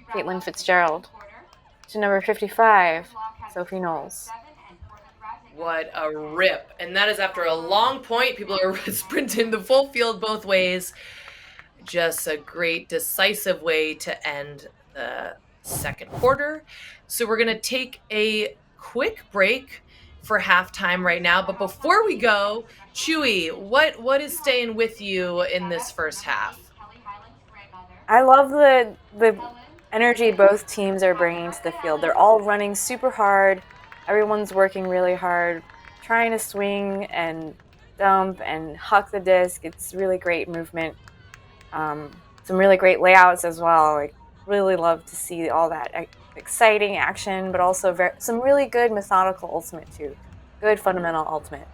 Caitlyn Fitzgerald, to number 55, Sophie Knowles. What a rip. And that is after a long point. People are sprinting the full field both ways. Just a great, decisive way to end the second quarter. So we're going to take a quick break for halftime right now. But before we go, Chewy, what is staying with you in this first half? I love the energy both teams are bringing to the field. They're all running super hard. Everyone's working really hard, trying to swing and dump and huck the disc. It's really great movement. Some really great layouts as well. Like, really love to see all that exciting action, but also some really good methodical ultimate too. Good fundamental ultimate.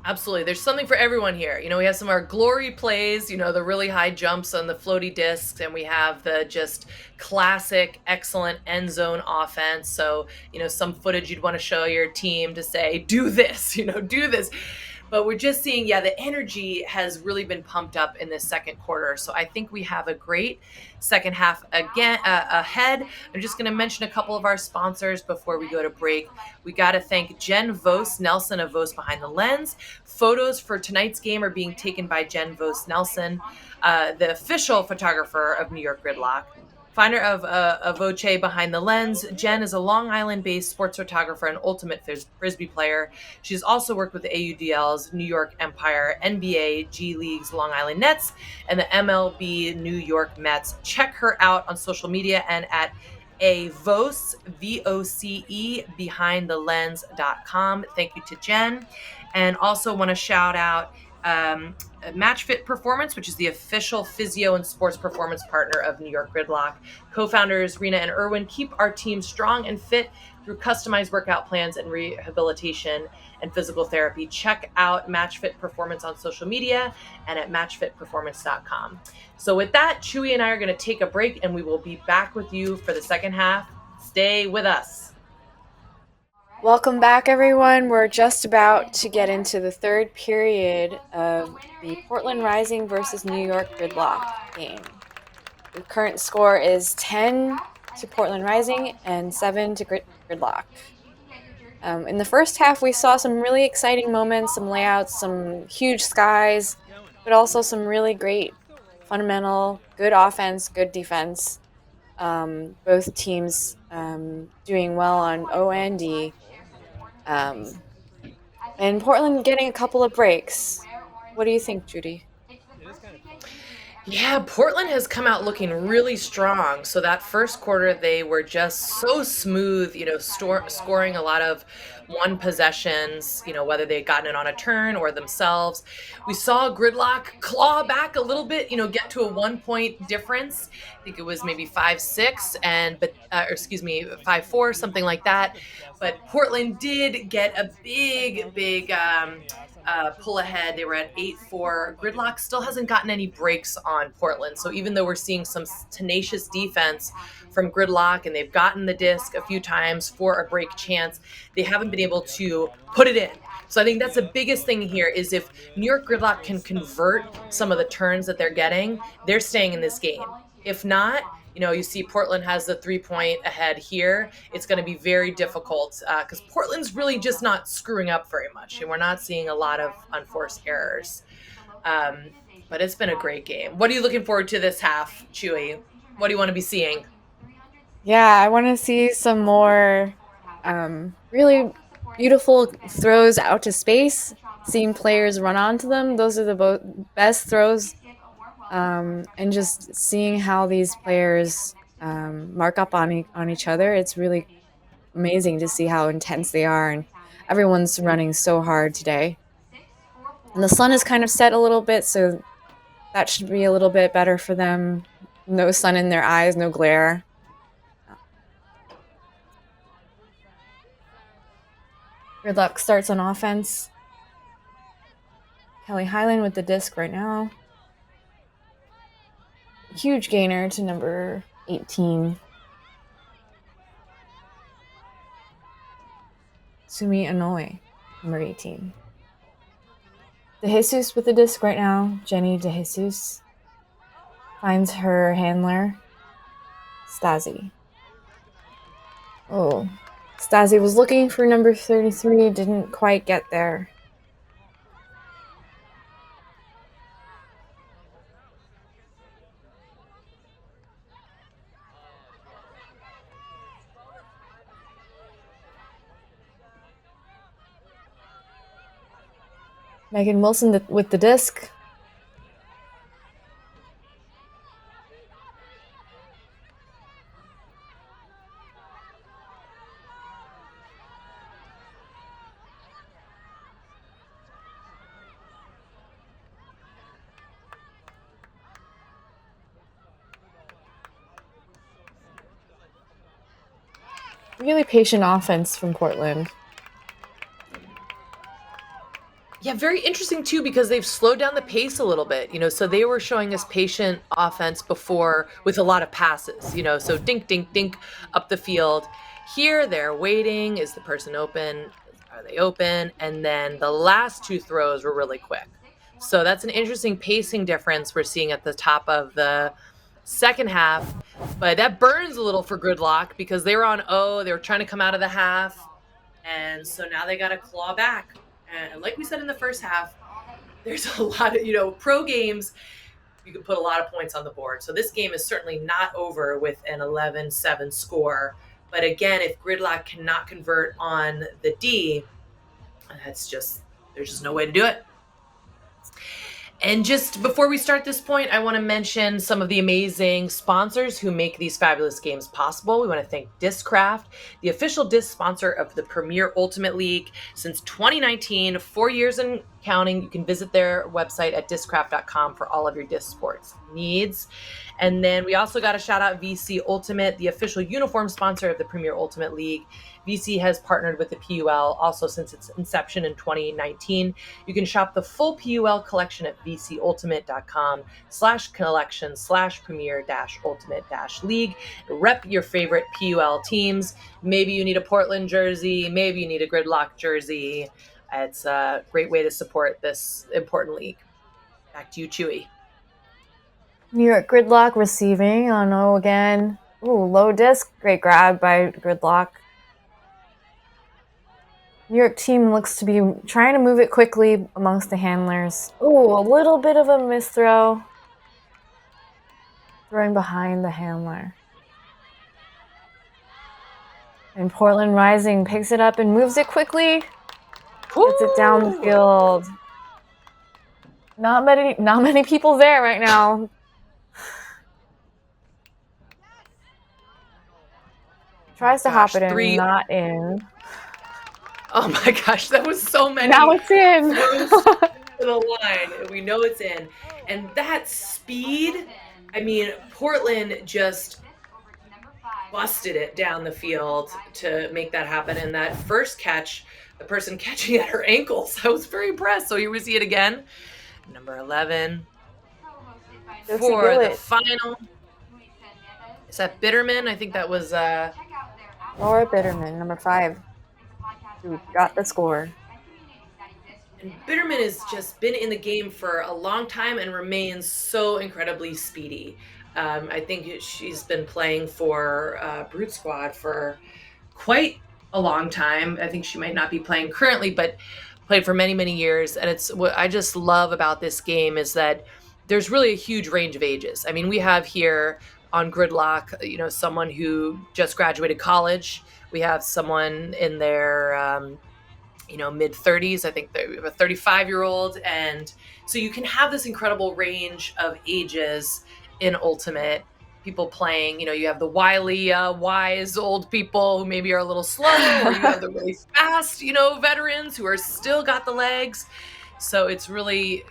Absolutely. There's something for everyone here. We have some of our glory plays, the really high jumps on the floaty discs, and we have the just classic, excellent end zone offense. So, some footage you'd want to show your team to say, do this, do this. But we're just seeing, the energy has really been pumped up in this second quarter. So I think we have a great second half again ahead. I'm just going to mention a couple of our sponsors before we go to break. We got to thank Jen Vos Nelson of Vos Behind the Lens. Photos for tonight's game are being taken by Jen Vos Nelson, the official photographer of New York Gridlock. Founder of Voce Behind the Lens, Jen is a Long Island-based sports photographer and ultimate Frisbee player. She's also worked with the AUDL's New York Empire, NBA, G League's Long Island Nets, and the MLB New York Mets. Check her out on social media and at Voce, VOCE, behindthelens.com. Thank you to Jen. And also want to shout out Match Fit Performance, which is the official physio and sports performance partner of New York Gridlock. Co-founders Rena and Erwin keep our team strong and fit through customized workout plans and rehabilitation and physical therapy. Check out Match Fit Performance on social media and at matchfitperformance.com. So with that, Chewy and I are going to take a break, and we will be back with you for the second half. Stay with us. Welcome back, everyone. We're just about to get into the third period of the Portland Rising versus New York Gridlock game. The current score is 10 to Portland Rising and 7 to Gridlock. In the first half, we saw some really exciting moments, some layouts, some huge skies, but also some really great fundamental, good offense, good defense. Both teams doing well on O and D. And Portland getting a couple of breaks. What do you think, Judy? Yeah, Portland has come out looking really strong. So that first quarter, they were just so smooth, scoring a lot of one possessions, whether they had gotten it on a turn or themselves. We saw Gridlock claw back a little bit, get to a 1 point difference. I think it was maybe 5-6 excuse me, 5-4, something like that. But Portland did get a big pull ahead. They were at 8-4. Gridlock still hasn't gotten any breaks on Portland. So even though we're seeing some tenacious defense from Gridlock and they've gotten the disc a few times for a break chance, they haven't been able to put it in. So I think that's the biggest thing here is if New York Gridlock can convert some of the turns that they're getting, they're staying in this game. If not, you see Portland has the 3-point ahead here. It's going to be very difficult because Portland's really just not screwing up very much, and we're not seeing a lot of unforced errors. But it's been a great game. What are you looking forward to this half, Chewy? What do you want to be seeing? Yeah, I want to see some more really beautiful throws out to space, seeing players run onto them. Those are the best throws. And just seeing how these players mark up on each other, it's really amazing to see how intense they are, and everyone's running so hard today. And the sun is kind of set a little bit, so that should be a little bit better for them. No sun in their eyes, no glare. Gridlock starts on offense. Kelly Hyland with the disc right now. Huge gainer to number 18. Sumi Inoue, number 18. DeJesus with the disc right now. Jenny DeJesus finds her handler, Stasi. Oh, Stasi was looking for number 33, didn't quite get there. Megan Wilson with the disc. Really patient offense from Portland. Yeah, very interesting too, because they've slowed down the pace a little bit, so they were showing us patient offense before with a lot of passes, so dink, dink, dink up the field. Here, they're waiting. Is the person open? Are they open? And then the last two throws were really quick. So that's an interesting pacing difference we're seeing at the top of the second half. But that burns a little for Gridlock because they were on O. They were trying to come out of the half. And so now they got to claw back. And like we said in the first half, there's a lot of, pro games, you can put a lot of points on the board. So this game is certainly not over with an 11-7 score. But again, if Gridlock cannot convert on the D, there's just no way to do it. And just before we start this point, I want to mention some of the amazing sponsors who make these fabulous games possible. We want to thank Discraft, the official disc sponsor of the Premier Ultimate League since 2019, 4 years and counting. You can visit their website at discraft.com for all of your disc sports needs. And then we also got to shout out VC Ultimate, the official uniform sponsor of the Premier Ultimate League. VC has partnered with the PUL also since its inception in 2019. You can shop the full PUL collection at vcultimate.com/collection/premier-ultimate-league. Rep your favorite PUL teams. Maybe you need a Portland jersey. Maybe you need a Gridlock jersey. It's a great way to support this important league. Back to you, Chewy. New York Gridlock receiving on O again. Ooh, low disc. Great grab by Gridlock. New York team looks to be trying to move it quickly amongst the handlers. Ooh, a little bit of a misthrow. Throwing behind the handler. And Portland Rising picks it up and moves it quickly. Gets it down the field. Not many people there right now. Tries to hop it in, not in. Oh my gosh, that was so many. Now it's in. To the line. We know it's in. And that speed, I mean, Portland just busted it down the field to make that happen. And that first catch, the person catching at her ankles, I was very impressed. So here we see it again. Number 11 for the final. Is that Bitterman? I think that was Laura Bitterman, number 5. Who got the score. And Bitterman has just been in the game for a long time and remains so incredibly speedy. I think she's been playing for Brute Squad for quite a long time. I think she might not be playing currently, but played for many, many years. And it's what I just love about this game is that there's really a huge range of ages. I mean, we have here on Gridlock, someone who just graduated college. We have someone in their, mid-30s. I think we have a 35-year-old. And so you can have this incredible range of ages in Ultimate. People playing, you have the wily, wise old people who maybe are a little slow, or you have the really fast, veterans who are still got the legs. So it's really,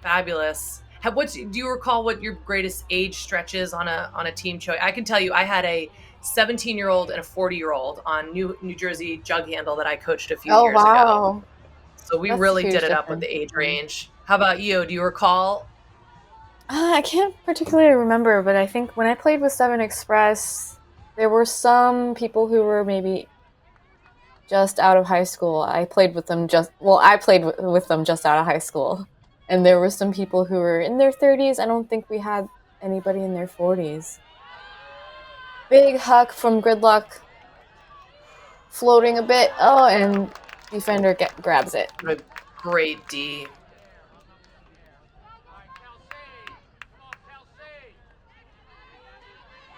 fabulous. Do you recall what your greatest age stretch is on a team show? I can tell you, I had a 17-year-old and a 40-year-old on New Jersey jug handle that I coached a few years ago. So we really did it up with the age range. How about you? Do you recall? I can't particularly remember, but I think when I played with 7 Express, there were some people who were maybe just out of high school. I played with them just out of high school. And there were some people who were in their 30s. I don't think we had anybody in their 40s. Big huck from Gridlock. Floating a bit. Oh, and defender grabs it. What a great D.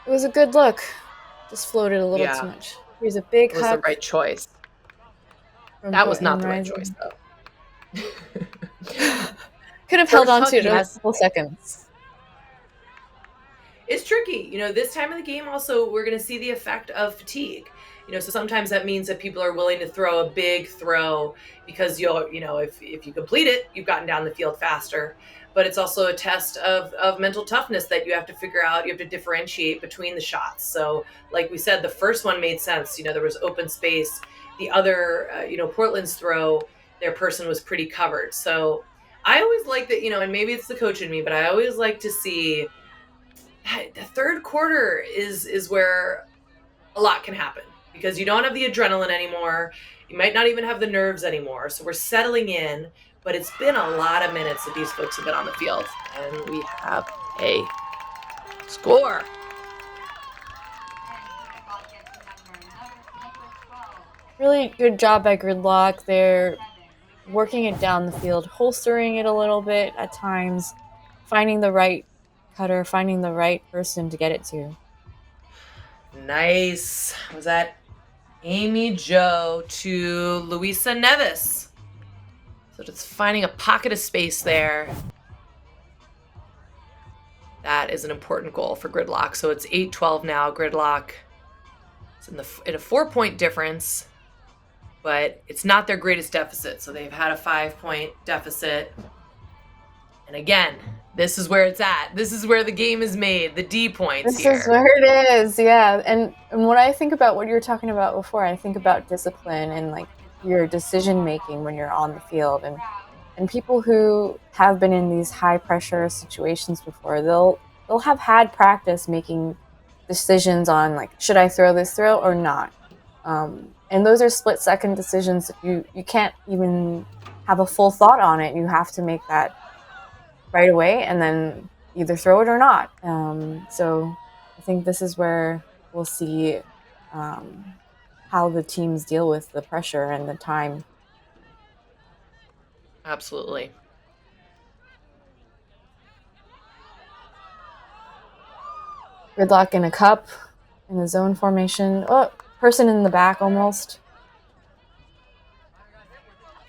It was a good look. Just floated a little too much. Here's a big huck. It was the right choice. That was not the right choice, though. Could have held on to it a couple seconds. It's tricky. This time of the game also, we're going to see the effect of fatigue. So sometimes that means that people are willing to throw a big throw because if you complete it, you've gotten down the field faster. But it's also a test of mental toughness that you have to figure out. You have to differentiate between the shots. So like we said, the first one made sense. There was open space. The other, Portland's throw, their person was pretty covered. So I always like that, and maybe it's the coach in me, but I always like to see the third quarter is where a lot can happen, because you don't have the adrenaline anymore. You might not even have the nerves anymore. So we're settling in, but it's been a lot of minutes that these folks have been on the field, and we have a score. Really good job by Gridlock. They're working it down the field, holstering it a little bit at times, finding the right cutter, finding the right person to get it to. Nice. Was that Amy Jo to Luisa Nevis? So just finding a pocket of space there. That is an important goal for Gridlock. So it's 8-12 now. Gridlock is in a 4-point difference, but it's not their greatest deficit. So they've had a 5-point deficit. And again, this is where it's at. This is where the game is made, the D points here. This is where it is, yeah. And when I think about what you were talking about before, I think about discipline and like your decision making when you're on the field. And people who have been in these high pressure situations before, they'll have had practice making decisions on like, should I throw this throw or not? And those are split second decisions. You can't even have a full thought on it. You have to make that right away and then either throw it or not. So I think this is where we'll see how the teams deal with the pressure and the time. Absolutely. Gridlock in a cup in the zone formation. Oh, person in the back almost.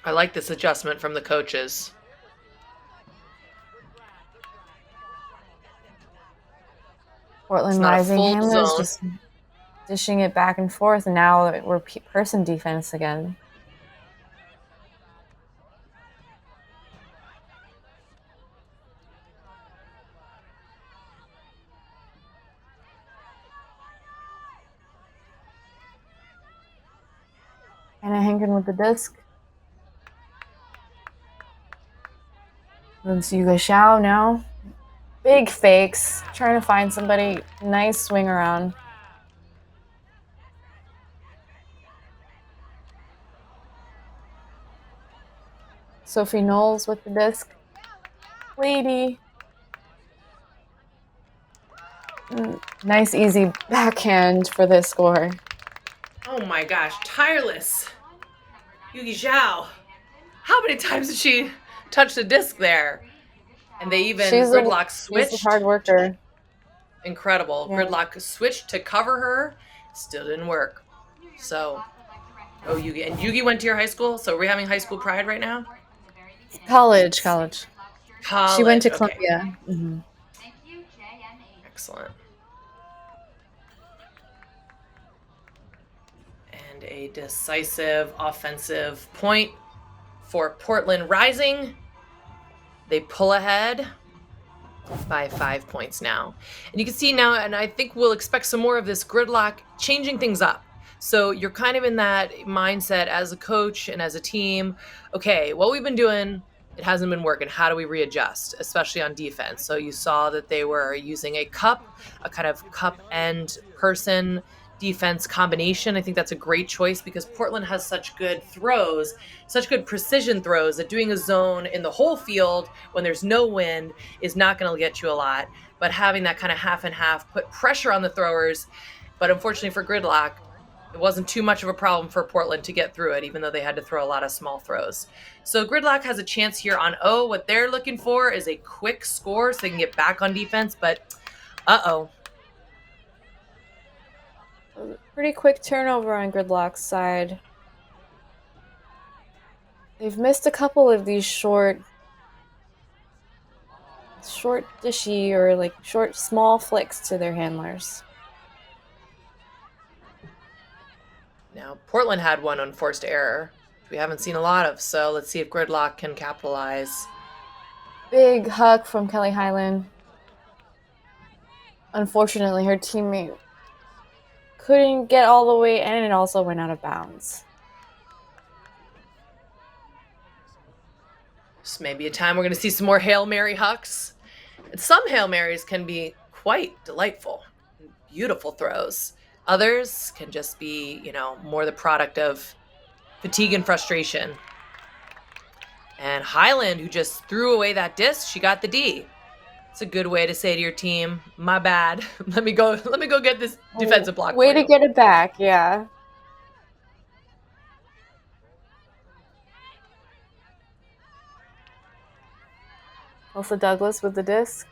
I like this adjustment from the coaches. Portland Rising Hammers just dishing it back and forth, and now we're person defense again. Anna Henkin with the disc. Let's see, Yuga Xiao now. Big fakes, trying to find somebody. Nice swing around. Sophie Knowles with the disc. Lady. Nice easy backhand for this score. Oh my gosh, tireless. Yugi Zhao. How many times did she touch the disc there? And they even, Gridlock switched. She's a hard worker. Incredible. Yeah. Gridlock switched to cover her. Still didn't work. So, oh, Yugi. And Yugi went to your high school? So we're having high school pride right now? College. She went to Columbia. Okay. Mm-hmm. Excellent. And a decisive offensive point for Portland Rising. They pull ahead by 5 points now. And you can see now, and I think we'll expect some more of this, Gridlock changing things up. So you're kind of in that mindset as a coach and as a team. Okay, what we've been doing, it hasn't been working. How do we readjust, especially on defense? So you saw that they were using a kind of cup end person defense combination. I think that's a great choice because Portland has such good throws, such good precision throws, that doing a zone in the whole field when there's no wind is not going to get you a lot. But having that kind of half and half put pressure on the throwers. But unfortunately for Gridlock, it wasn't too much of a problem for Portland to get through it, even though they had to throw a lot of small throws. So Gridlock has a chance here on O. What they're looking for is a quick score so they can get back on defense, but uh-oh. Pretty quick turnover on Gridlock's side. They've missed a couple of these short dishy or like short small flicks to their handlers. Now, Portland had one unforced error, which we haven't seen a lot of, so let's see if Gridlock can capitalize. Big hug from Kelly Hyland. Unfortunately, her teammate couldn't get all the way, and it also went out of bounds. This may be a time we're going to see some more Hail Mary hucks. And some Hail Marys can be quite delightful. Beautiful throws. Others can just be, more the product of fatigue and frustration. And Highland, who just threw away that disc, she got the D. It's a good way to say to your team, my bad. Let me go get this defensive block. Way to get it back, yeah. Tulsa Douglas with the disc.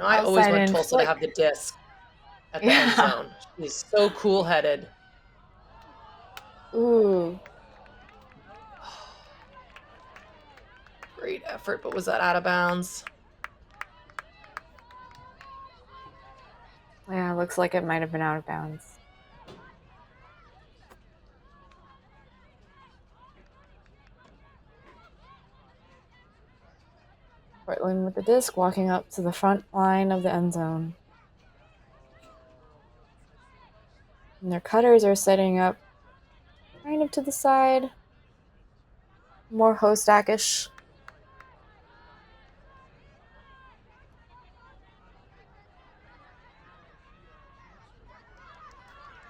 I always want Tulsa to have the disc at the end zone. She's so cool-headed. Ooh. Great effort, but was that out of bounds? Yeah, looks like it might have been out of bounds. Portland with the disc, walking up to the front line of the end zone. And their cutters are setting up kind of to the side. More Hostak-ish.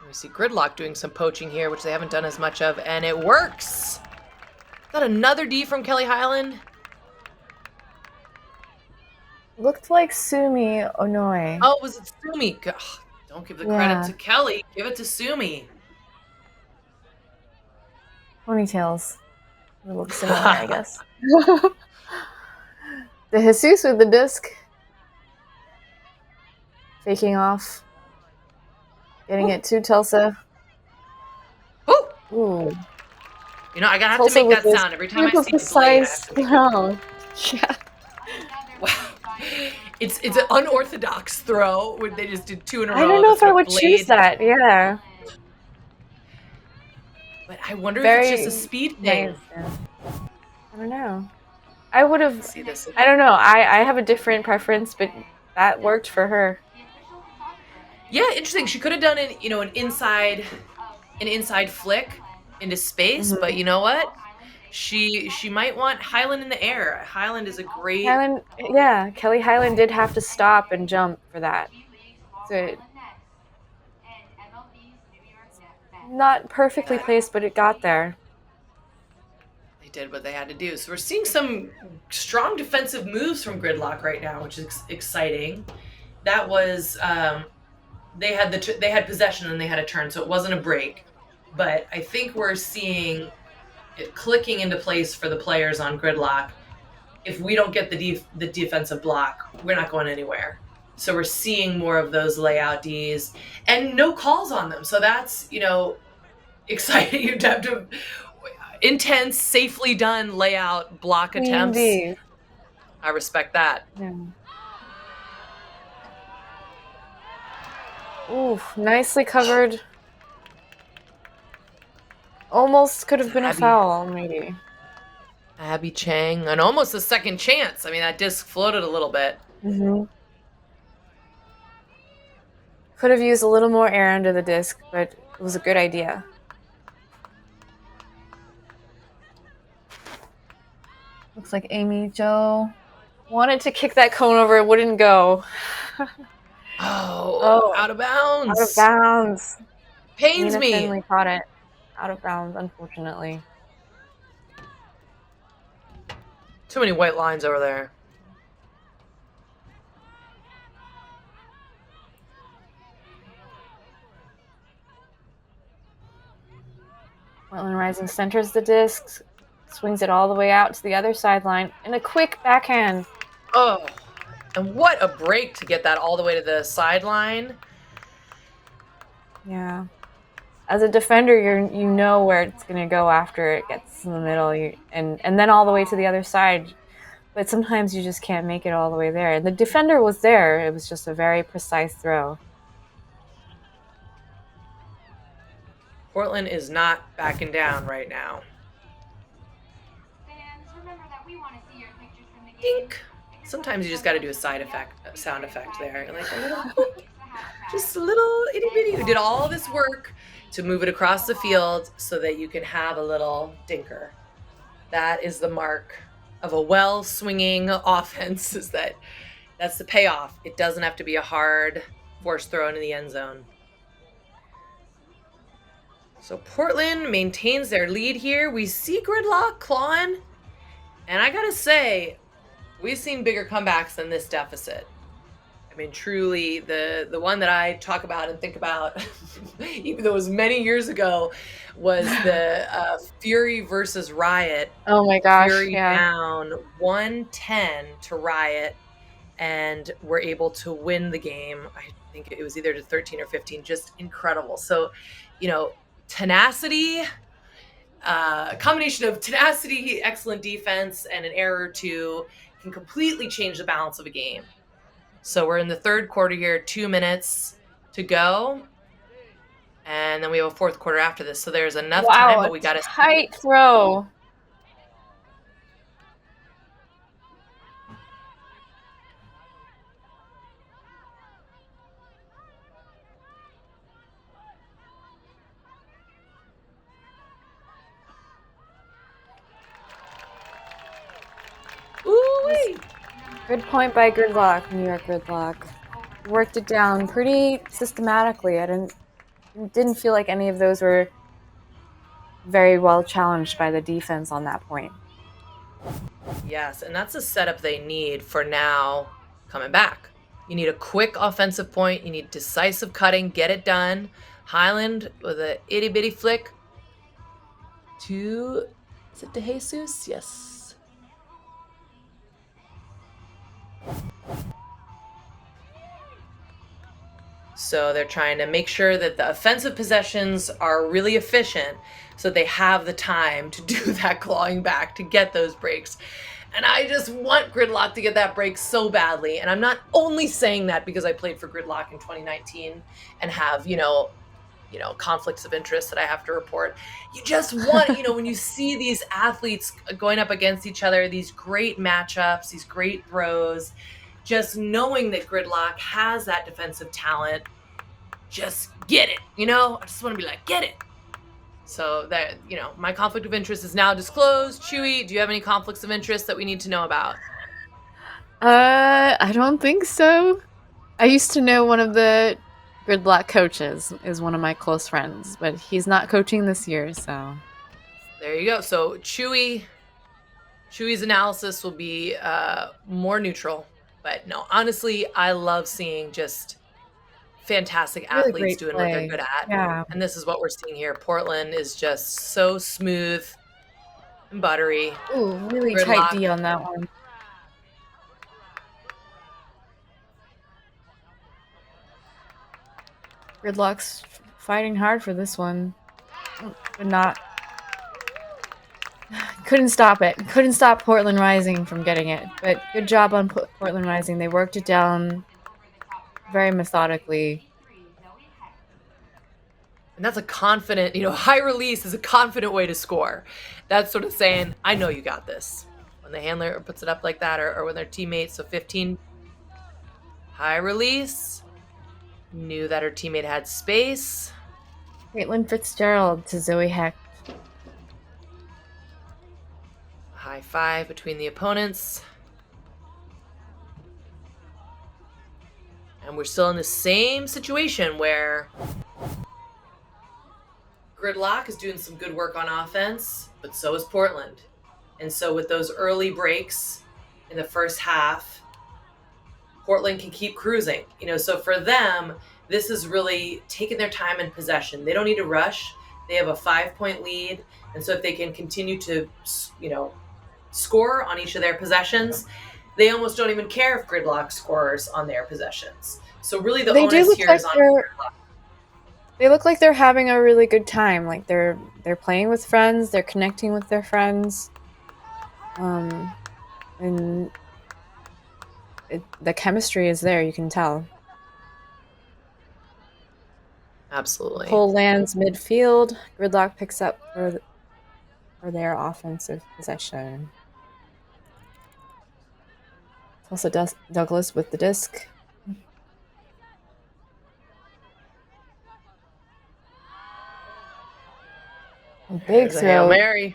We see Gridlock doing some poaching here, which they haven't done as much of, and it works! Is that another D from Kelly Highland? Looked like Sumi Onoi. Oh, was it Sumi? Ugh, don't give the credit to Kelly. Give it to Sumi. Ponytails. It looks similar, I guess. The Jesus with the disc. Faking off. Getting it to Tulsa. Ooh! Ooh. I gotta have to make that sound every time I see the blade. Yeah. Wow. It's an unorthodox throw when they just did 2 in a row. I don't know if I would choose that, yeah. But I wonder if it's just a speed thing. Nice. I don't know. I would have. See this. I don't know. I have a different preference, but that worked for her. Yeah, interesting. She could have done an inside flick into space, but you know what? She might want Highland in the air. Highland is a great. Kelly Highland did have to stop and jump for that. So not perfectly placed, but it got there. They did what they had to do. So we're seeing some strong defensive moves from Gridlock right now, which is exciting. That was they had possession and they had a turn, so it wasn't a break. But I think we're seeing it clicking into place for the players on Gridlock. If we don't get the defensive block, we're not going anywhere. So we're seeing more of those layout Ds and no calls on them. So that's, exciting. You have to intense, safely done layout block attempts. Indeed. I respect that. Yeah. Oof, nicely covered. Almost could have been a foul, maybe. Abby Chang, and almost a second chance. I mean, that disc floated a little bit. Mm-hmm. Could have used a little more air under the disc, but it was a good idea. Looks like Amy Jo wanted to kick that cone over. It wouldn't go. Oh, out of bounds. Out of bounds. Pains Nina me. Finley caught it. Out of bounds, unfortunately. Too many white lines over there. Portland Rising centers the disc, swings it all the way out to the other sideline, and a quick backhand. Oh, and what a break to get that all the way to the sideline. Yeah. As a defender, you know where it's going to go after it gets in the middle, and then all the way to the other side. But sometimes you just can't make it all the way there. And the defender was there. It was just a very precise throw. Portland is not backing down right now. Dink. Sometimes you just got to do a sound effect there. Like just a little itty bitty. You did all this work to move it across the field so that you can have a little dinker. That is the mark of a well-swinging offense. That's the payoff. It doesn't have to be a hard forced throw into the end zone. So Portland maintains their lead here. We see Gridlock clawing. And I gotta say, we've seen bigger comebacks than this deficit. I mean, truly, the one that I talk about and think about, even though it was many years ago, was the Fury versus Riot. Oh my gosh, Fury yeah. down 110 to Riot, and were able to win the game. I think it was either to 13 or 15. Just incredible. So, tenacity, combination of tenacity, excellent defense, and an error or two can completely change the balance of a game. So we're in the third quarter here, 2 minutes to go. And then we have a fourth quarter after this. So there's enough time, but we got to tight throw. Ooh-wee. Good point by Gridlock, New York Gridlock. Worked it down pretty systematically. I didn't feel like any of those were very well challenged by the defense on that point. Yes, and that's a setup they need for now coming back. You need a quick offensive point. You need decisive cutting, get it done. Highland with an itty-bitty flick to, is it De Jesus? Yes. So they're trying to make sure that the offensive possessions are really efficient so they have the time to do that clawing back to get those breaks. And I just want Gridlock to get that break so badly. And I'm not only saying that because I played for Gridlock in 2019 and have, conflicts of interest that I have to report. You just want, when you see these athletes going up against each other, these great matchups, these great throws, just knowing that Gridlock has that defensive talent, just get it, I just want to be like, get it. So that, my conflict of interest is now disclosed. Chewy, do you have any conflicts of interest that we need to know about? I don't think so. I used to know one of the Gridlock coaches, is one of my close friends, but he's not coaching this year, so. There you go. So Chewy's analysis will be more neutral. But no, honestly, I love seeing just fantastic Really athletes great doing play. what they're good at. Yeah. And this is what we're seeing here. Portland is just so smooth and buttery. Ooh, really Gridlock. tight D on that one. Gridlock's fighting hard for this one, but couldn't stop it. Couldn't stop Portland Rising from getting it. But good job on Portland Rising. They worked it down very methodically. And that's a confident, high release is a confident way to score. That's sort of saying, I know you got this. When the handler puts it up like that, or when their teammates, so 15, high release, knew that her teammate had space. Caitlyn Fitzgerald to Zoe Heck. High five between the opponents. And we're still in the same situation where Gridlock is doing some good work on offense, but so is Portland. And so with those early breaks in the first half, Portland can keep cruising. So for them, this is really taking their time in possession. They don't need to rush. They have a 5-point lead. And so if they can continue to, score on each of their possessions, they almost don't even care if Gridlock scores on their possessions. So really the onus here is on Gridlock. They look like they're having a really good time. Like they're playing with friends, they're connecting with their friends. And the chemistry is there, you can tell. Absolutely. Pull lands midfield. Gridlock picks up for their offensive possession. Also Douglas with the disc. Big throw. Hail Mary.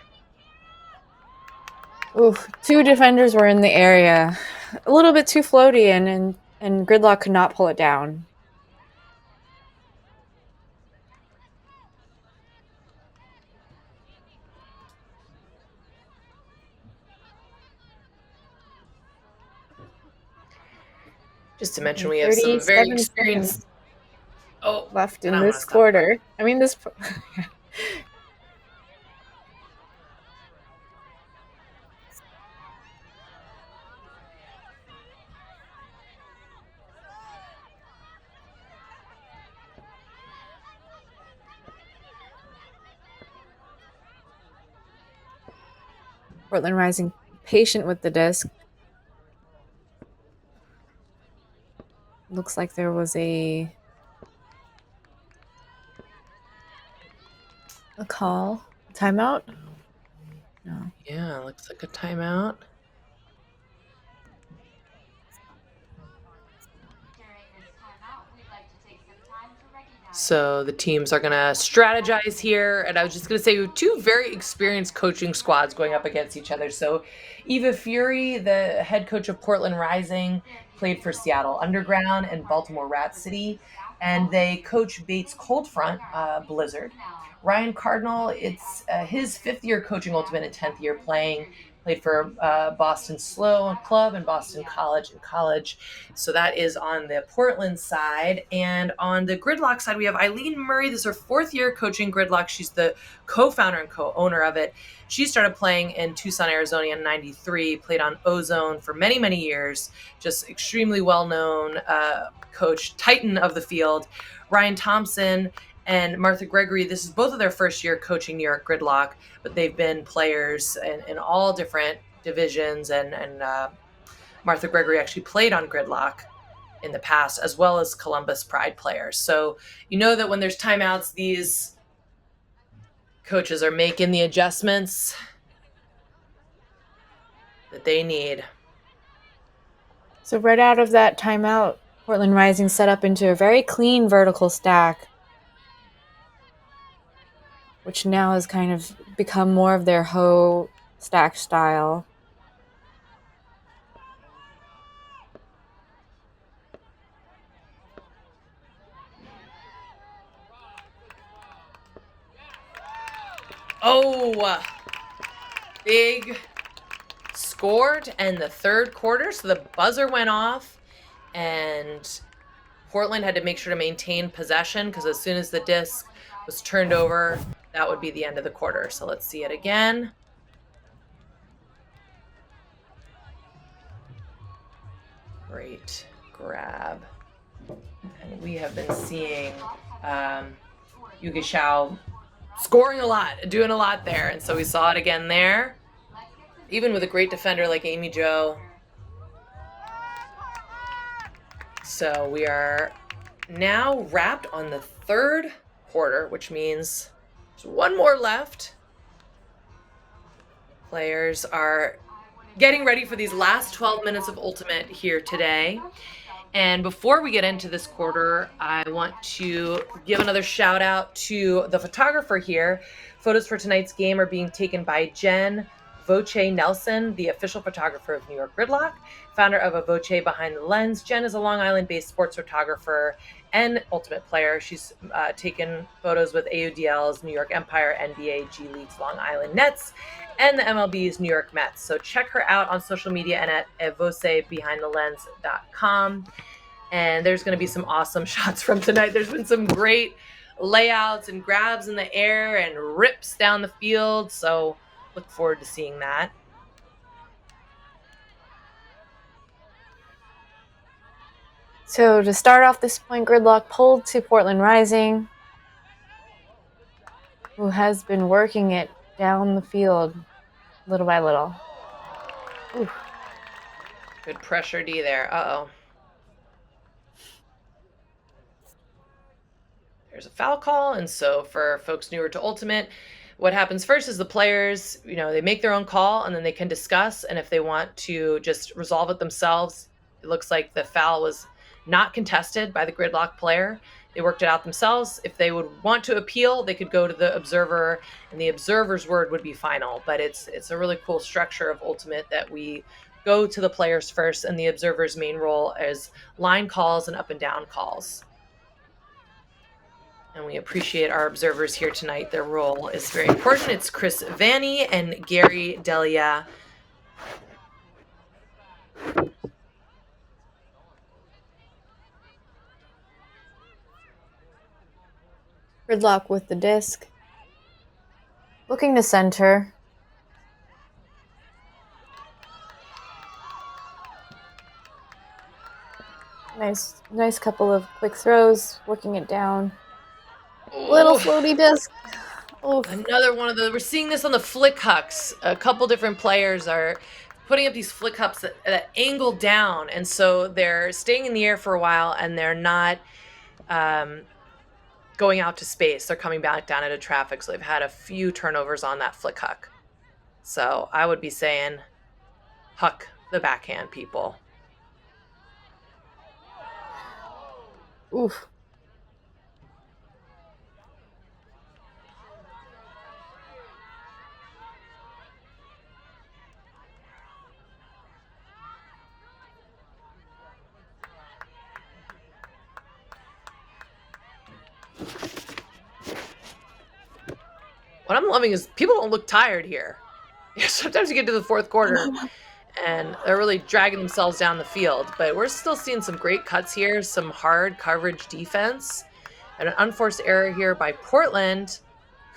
Ooh, 2 defenders were in the area. A little bit too floaty, and Gridlock could not pull it down. Just to mention, we have some very experienced left in this quarter. I mean, this. Portland Rising patient with the disc. Looks like there was a call. Timeout? No. Yeah, looks like a timeout. So the teams are going to strategize here. And I was just going to say, two very experienced coaching squads going up against each other. So Eva Fury, the head coach of Portland Rising, played for Seattle Underground and Baltimore Rat City. And they coach Bates Cold Front, Blizzard. Ryan Cardinal, it's his 5th year coaching Ultimate and 10th year playing. Played for Boston Slow Club and Boston College in college. So that is on the Portland side. And on the Gridlock side, we have Eileen Murray. This is her 4th year coaching Gridlock. She's the co-founder and co-owner of it. She started playing in Tucson, Arizona in 93, played on Ozone for many, many years. Just extremely well-known coach, titan of the field. Ryan Thompson and Martha Gregory, this is both of their first year coaching New York Gridlock, but they've been players in all different divisions. And Martha Gregory actually played on Gridlock in the past, as well as Columbus Pride players. So you know that when there's timeouts, these coaches are making the adjustments that they need. So right out of that timeout, Portland Rising set up into a very clean vertical stack, which now has kind of become more of their hoe stack style. Oh, big scored in the 3rd quarter. So the buzzer went off and Portland had to make sure to maintain possession because as soon as the disc was turned over, that would be the end of the quarter. So let's see it again. Great grab. And we have been seeing Yuki Xiao scoring a lot, doing a lot there. And so we saw it again there, even with a great defender like Amy Jo. So we are now wrapped on the 3rd quarter, which means there's one more left. Players are getting ready for these last 12 minutes of Ultimate here today. And before we get into this quarter, I want to give another shout out to the photographer here. Photos for tonight's game are being taken by Jen Voce Nelson, the official photographer of New York Gridlock, founder of A Voce Behind the Lens. Jen is a Long Island-based sports photographer and Ultimate player. She's taken photos with AUDL's New York Empire, NBA, G League's Long Island Nets, and the MLB's New York Mets. So check her out on social media and at evocebehindthelens.com. And there's going to be some awesome shots from tonight. There's been some great layouts and grabs in the air and rips down the field. So look forward to seeing that. So to start off this point, Gridlock pulled to Portland Rising, who has been working it down the field little by little. Ooh. Good pressure D there. Uh-oh. There's a foul call. And so for folks newer to Ultimate, what happens first is the players, they make their own call and then they can discuss. And if they want to just resolve it themselves, it looks like the foul was not contested by the Gridlock player. They worked it out themselves. If they would want to appeal, they could go to the observer and the observer's word would be final. But it's a really cool structure of Ultimate that we go to the players first and the observer's main role is line calls and up and down calls. And we appreciate our observers here tonight. Their role is very important. It's Chris Vanny and Gary Delia. Gridlock with the disc. Looking to center. Nice couple of quick throws, working it down. Ooh. Little floaty disc. Oof. Another one of the, we're seeing this on the flick hucks. A couple different players are putting up these flick hucks that angle down, and so they're staying in the air for a while, and they're not going out to space. They're coming back down into traffic, so they've had a few turnovers on that flick huck. So I would be saying huck the backhand, people. Oof. What I'm loving is people don't look tired here. Sometimes you get to the fourth quarter and they're really dragging themselves down the field, but we're still seeing some great cuts here, some hard coverage defense, and an unforced error here by Portland.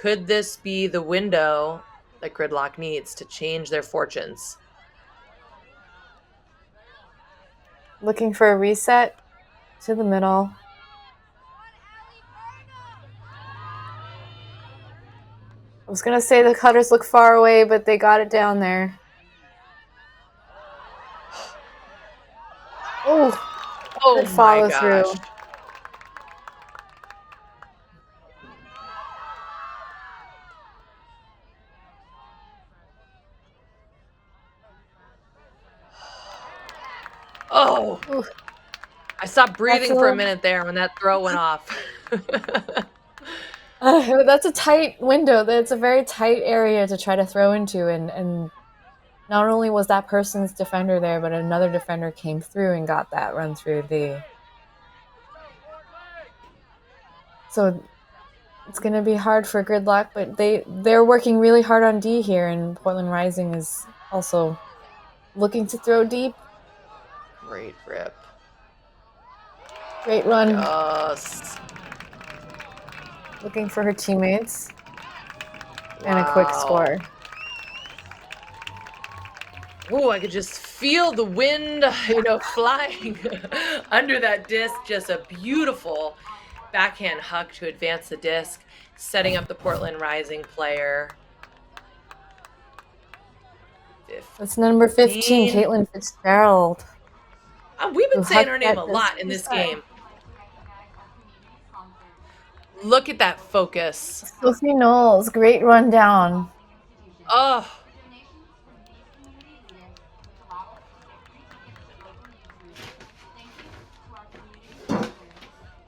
Could this be the window that Gridlock needs to change their fortunes? Looking for a reset to the middle. I was going to say the cutters look far away, but they got it down there. Oh, good follow through. Oh, Ooh. I stopped breathing for a minute there when that throw went off. That's a tight window. That's a very tight area to try to throw into, and not only was that person's defender there, but another defender came through and got that run through the. So it's going to be hard for Gridlock, but they're working really hard on D here, and Portland Rising is also looking to throw deep. Great rip. Great run. Yes. Looking for her teammates. Wow. And a quick score. Ooh, I could just feel the wind, flying under that disc. Just a beautiful backhand huck to advance the disc, setting up the Portland Rising player. That's number 15, Caitlyn Fitzgerald. We've been saying her name a lot in this game. Look at that focus. Sophie Knowles, great run down. Oh.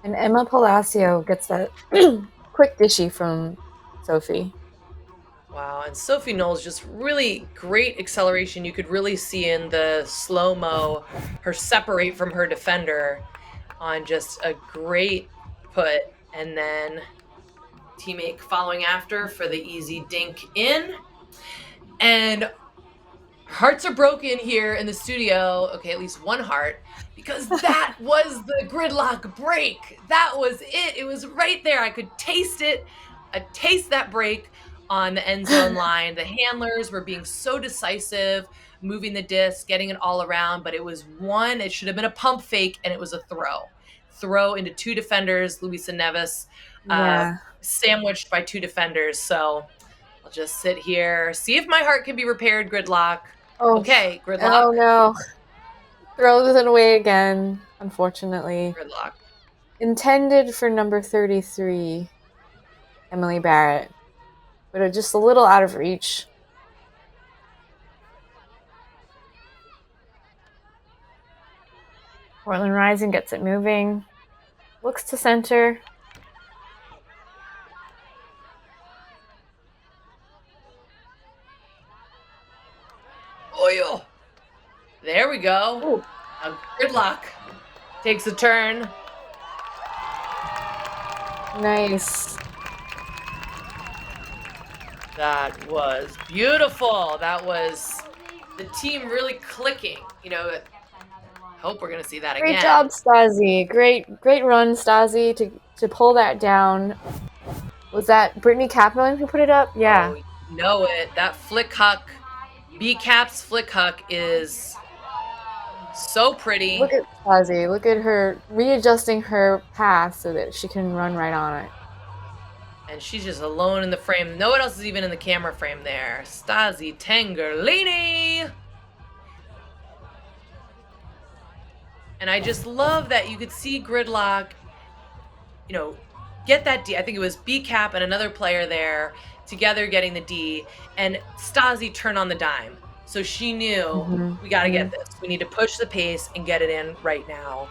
And Emma Palacio gets that quick dishy from Sophie. Wow, and Sophie Knowles, just really great acceleration. You could really see in the slow-mo her separate from her defender on just a great put, and then teammate following after for the easy dink in. And hearts are broken here in the studio. Okay, at least one heart, because that was the Gridlock break. That was it. It was right there. I could taste it. I taste that break on the end zone line. The handlers were being so decisive, moving the disc, getting it all around, but it was one. It should have been a pump fake, and it was a throw into two defenders. Luisa Neves sandwiched by two defenders. So I'll just sit here, see if my heart can be repaired, Gridlock. Oh, okay, Gridlock. Oh, no. Throws it away again, unfortunately. Gridlock. Intended for number 33, Emily Barrett, but just a little out of reach. Portland Rising gets it moving. Looks to center. Oil. There we go. Now Gridlock takes a turn. Nice. That was beautiful. That was the team really clicking. Hope we're going to see that again. Great job, Stasi. Great run, Stasi, to pull that down. Was that Brittany Kaplan who put it up? Yeah. Oh, you know it. That flick huck, B-Cap's flick huck is so pretty. Look at Fuzzy. Look at her readjusting her path so that she can run right on it. And she's just alone in the frame. No one else is even in the camera frame there. Stasi Tangerlini! And I just love that you could see Gridlock, get that D. I think it was B-Cap and another player there together getting the D, and Stasi turn on the dime. So she knew, we got to get this. We need to push the pace and get it in right now.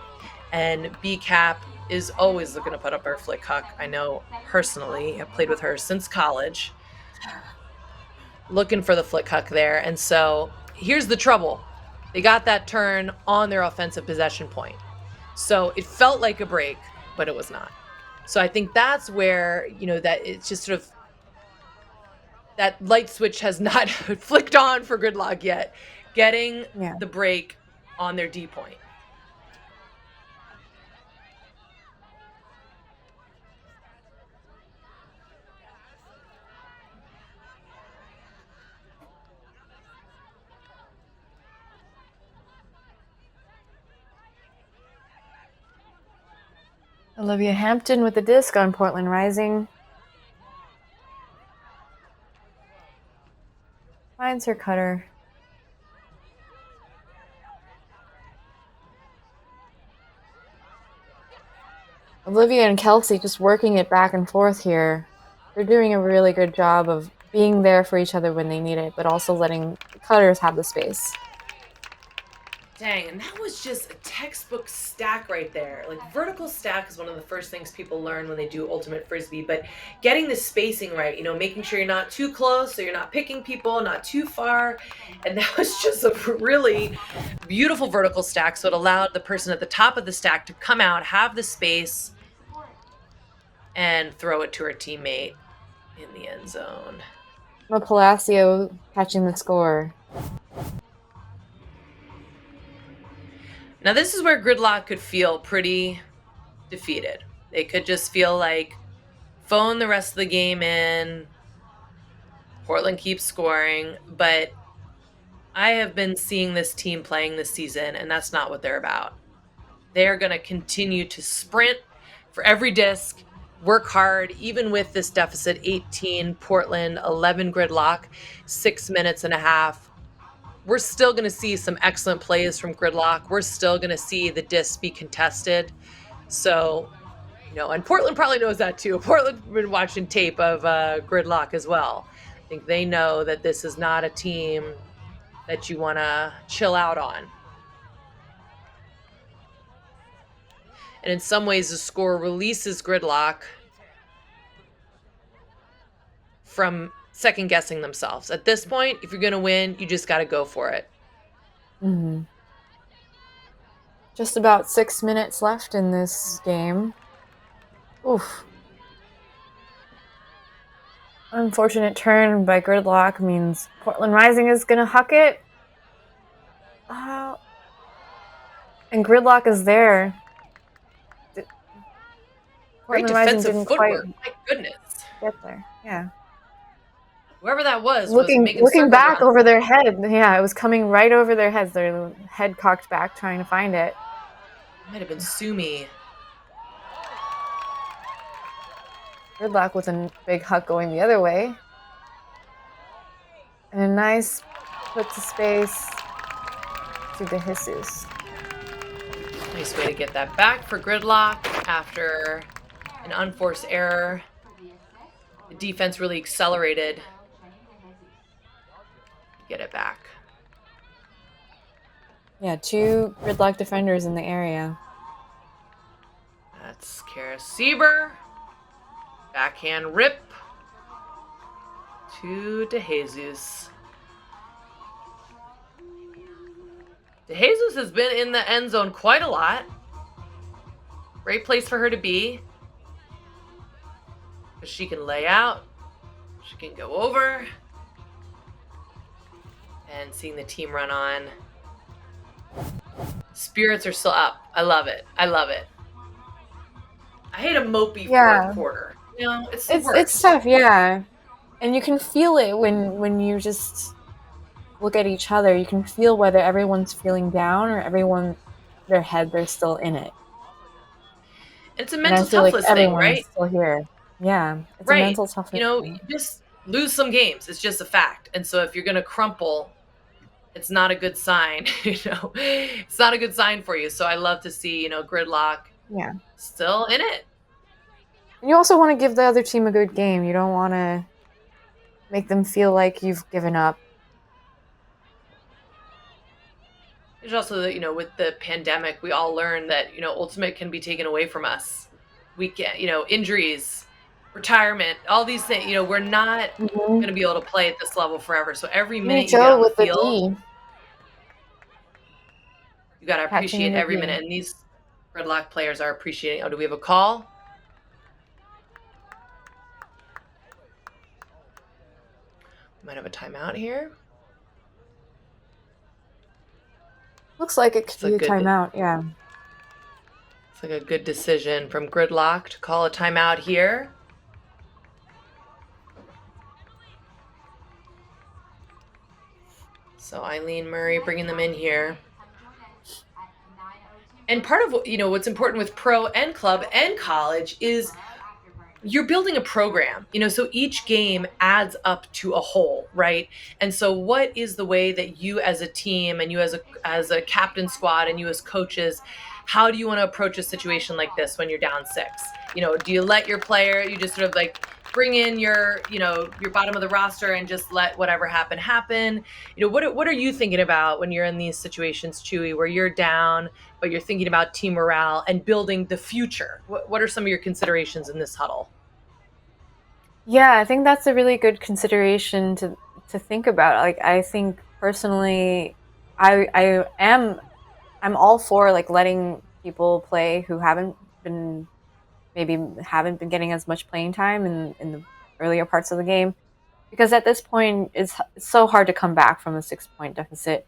And B-Cap is always looking to put up her flick huck. I know personally, I've played with her since college, looking for the flick huck there. And so here's the trouble. They got that turn on their offensive possession point. So it felt like a break, but it was not. So I think that's where, that it's just sort of that light switch has not flicked on for Gridlock yet, getting the break on their D point. Olivia Hampton with the disc on Portland Rising. Finds her cutter. Olivia and Kelsey just working it back and forth here. They're doing a really good job of being there for each other when they need it, but also letting the cutters have the space. Dang, and that was just a textbook stack right there. Like, vertical stack is one of the first things people learn when they do Ultimate Frisbee, but getting the spacing right, making sure you're not too close, so you're not picking people, not too far. And that was just a really beautiful vertical stack, so it allowed the person at the top of the stack to come out, have the space, and throw it to her teammate in the end zone. Palacio catching the score. Now, this is where Gridlock could feel pretty defeated. They could just feel like, phone the rest of the game in. Portland keeps scoring, but I have been seeing this team playing this season, and that's not what they're about. They're going to continue to sprint for every disc, work hard, even with this deficit, 18 Portland, 11 Gridlock, 6 minutes and a half. We're still going to see some excellent plays from Gridlock. We're still going to see the discs be contested. So, and Portland probably knows that too. Portland's been watching tape of Gridlock as well. I think they know that this is not a team that you want to chill out on. And in some ways, the score releases Gridlock from second guessing themselves. At this point, if you're going to win, you just got to go for it. Mm-hmm. Just about 6 minutes left in this game. Oof. Unfortunate turn by Gridlock means Portland Rising is going to huck it. And Gridlock is there. Great defensive footwork. My goodness. Get there. Yeah. Whoever that was looking back over their head. Yeah, it was coming right over their heads. Their head cocked back, trying to find it. Might have been Sumi. Gridlock with a big huck going the other way. And a nice put to space to De Jesus. Nice way to get that back for Gridlock after an unforced error. The defense really accelerated. Get it back. Yeah, 2 Gridlock defenders in the area. That's Kara Sieber. Backhand rip to De Jesus. De Jesus has been in the end zone quite a lot. Great place for her to be. She can lay out. She can go over. And seeing the team run on. Spirits are still up. I love it. I love it. I hate a mopey fourth Yeah. quarter. You know, it's the It's worst. tough, yeah. And you can feel it when you just look at each other. You can feel whether everyone's feeling down or everyone they're still in it. It's a And I mental feel like toughness thing, everyone's right? still here. Yeah, it's a Right. mental You toughness know, thing. just lose some games. It's just a fact. And so if you're going to crumple, it's not a good sign, It's not a good sign for you. So I love to see, Gridlock Yeah. still in it. And you also want to give the other team a good game. You don't want to make them feel like you've given up. There's also, with the pandemic, we all learned that, ultimate can be taken away from us. We can, injuries, retirement, all these things, we're not going to be able to play at this level forever. So every Me minute you get Joe on the with the field, D. you got to Catching in appreciate the every D. minute. And these Gridlock players are appreciating. Oh, do we have a call? We might have a timeout here. Looks like it could be a timeout, yeah. It's like a good decision from Gridlock to call a timeout here. So Eileen Murray bringing them in here. And part of what's important with pro and club and college is you're building a program, so each game adds up to a whole, right? And so what is the way that you as a team and you as a captain squad and you as coaches, how do you want to approach a situation like this when you're down 6? Do you let your player, you just sort of like bring in your bottom of the roster and just let whatever happen? What are you thinking about when you're in these situations, Chewy, where you're down, but you're thinking about team morale and building the future? What are some of your considerations in this huddle? Yeah, I think that's a really good consideration to think about. Like, I think personally, I'm all for like letting people play who haven't been getting as much playing time in the earlier parts of the game, because at this point it's so hard to come back from a 6-point deficit,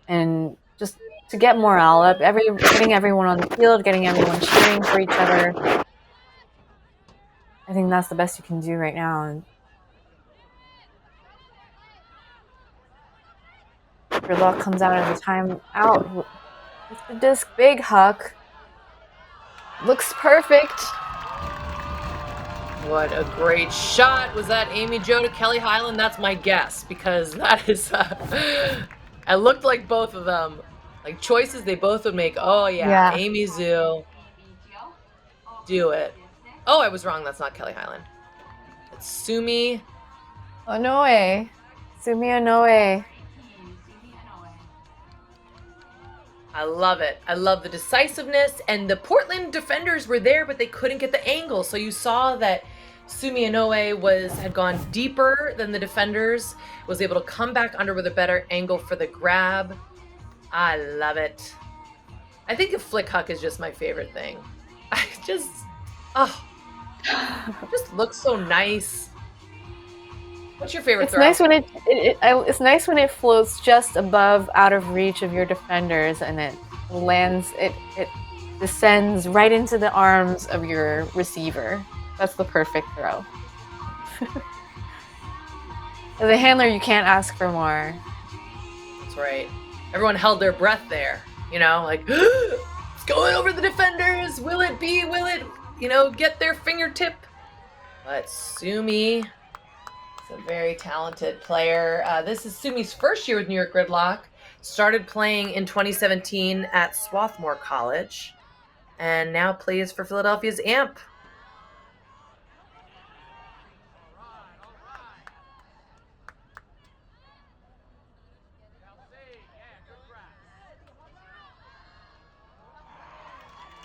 and just to get morale up, getting everyone on the field, getting everyone cheering for each other. I think that's the best you can do right now. And Gridlock comes out as a timeout with the disc. Big Huck looks perfect. What a great shot. Was that Amy Jo to Kelly Hyland? That's my guess, because that is it looked like both of them, like choices they both would make. Oh yeah, Yeah. Amy Zoo, do it. Oh, I was wrong. That's not Kelly Hyland. It's Sumi Onoe. Sumi Onoe. I love it. I love the decisiveness, and the Portland defenders were there, but they couldn't get the angle. So you saw that Sumi Inoue had gone deeper than the defenders, was able to come back under with a better angle for the grab. I love it. I think a flick huck is just my favorite thing. I just, oh, it just looks so nice. What's your favorite It's throw? nice when it's nice when it floats just above, out of reach of your defenders, and it lands. It descends right into the arms of your receiver. That's the perfect throw. As a handler, you can't ask for more. That's right. Everyone held their breath there, like, it's going over the defenders. Will it, get their fingertip? But Sumi is a very talented player. This is Sumi's first year with New York Gridlock. Started playing in 2017 at Swarthmore College, and now plays for Philadelphia's AMP.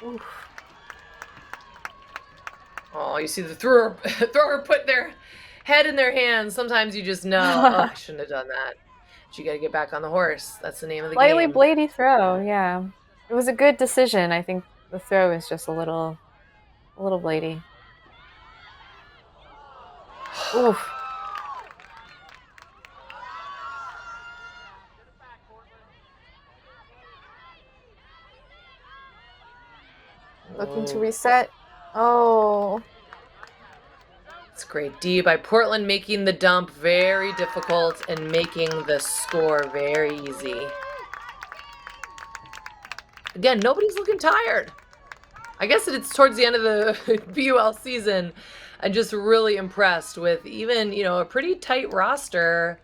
Oof. Oh, you see the thrower put their head in their hands. Sometimes you just know, I shouldn't have done that. But you got to get back on the horse. That's the name of the Slightly game. blady throw, yeah. It was a good decision. I think the throw is just a little blady. Oof. Looking to reset. Oh. It's great D by Portland, making the dump very difficult and making the score very easy. Again, nobody's looking tired. I guess it's towards the end of the BUL season. I'm just really impressed with even, a pretty tight roster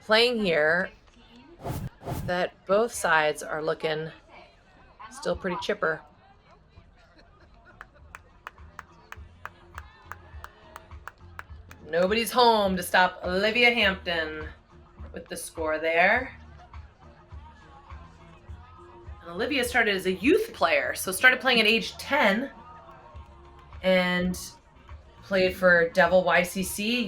playing here, that both sides are looking still pretty chipper. Nobody's home to stop Olivia Hampton with the score there. And Olivia started as a youth player, so started playing at age 10 and played for Devil YCC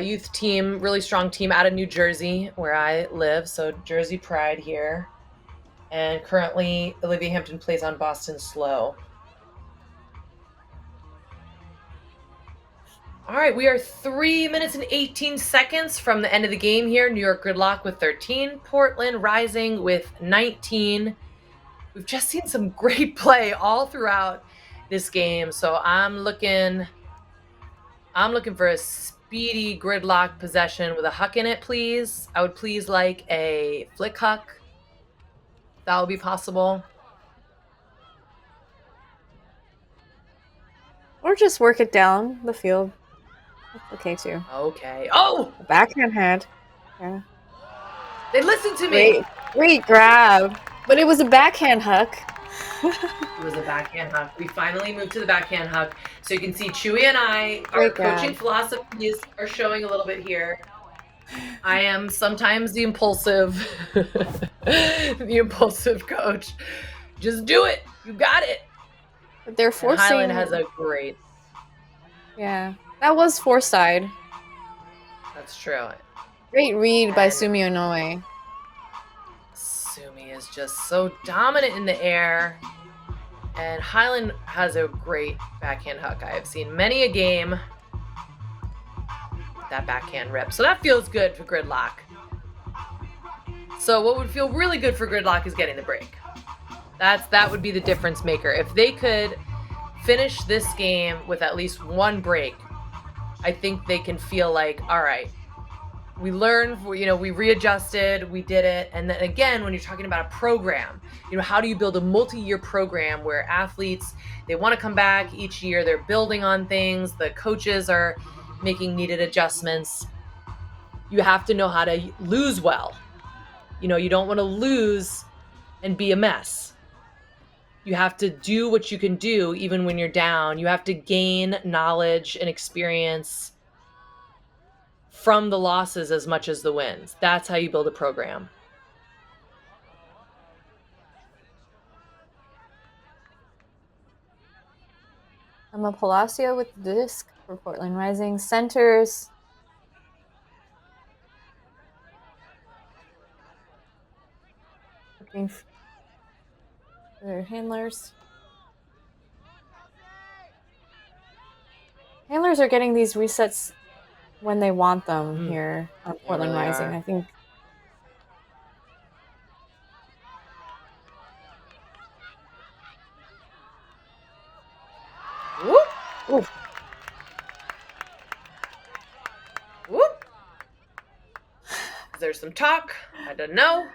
youth team, really strong team out of New Jersey, where I live, so Jersey pride here. And currently, Olivia Hampton plays on Boston Slow. All right, we are 3 minutes and 18 seconds from the end of the game here. New York Gridlock with 13, Portland Rising with 19. We've just seen some great play all throughout this game, so I'm looking for a speedy Gridlock possession with a huck in it, please. I would please like a flick huck. That would be possible. Or just work it down the field. That's okay too. Okay. Oh! A backhand hand. Yeah. They listened to me! Great grab. But it was a backhand huck. It was a backhand huck. We finally moved to the backhand huck. So you can see Chewy and I, our coaching philosophies are showing a little bit here. I am sometimes the impulsive coach. Just do it. You got it. But they're forcing. And Highland has a great. Yeah, that was four-side. That's true. Great read by Sumi Onoe. Sumi is just so dominant in the air. And Highland has a great backhand hook. I have seen many a game that backhand rip. So that feels good for Gridlock. So what would feel really good for Gridlock is getting the break. That would be the difference maker. If they could finish this game with at least one break, I think they can feel like, all right, we learned, we readjusted, we did it. And then again, when you're talking about a program, how do you build a multi-year program where athletes, they want to come back each year, they're building on things, the coaches are making needed adjustments. You have to know how to lose well. You don't want to lose and be a mess. You have to do what you can do even when you're down. You have to gain knowledge and experience from the losses as much as the wins. That's how you build a program. Emma Palacio with the disc for Portland Rising. Centers. Looking for their handlers. Handlers are getting these resets when they want them here on Portland Rising, I think. Whoop! Ooh. Whoop! Is there some talk? I don't know.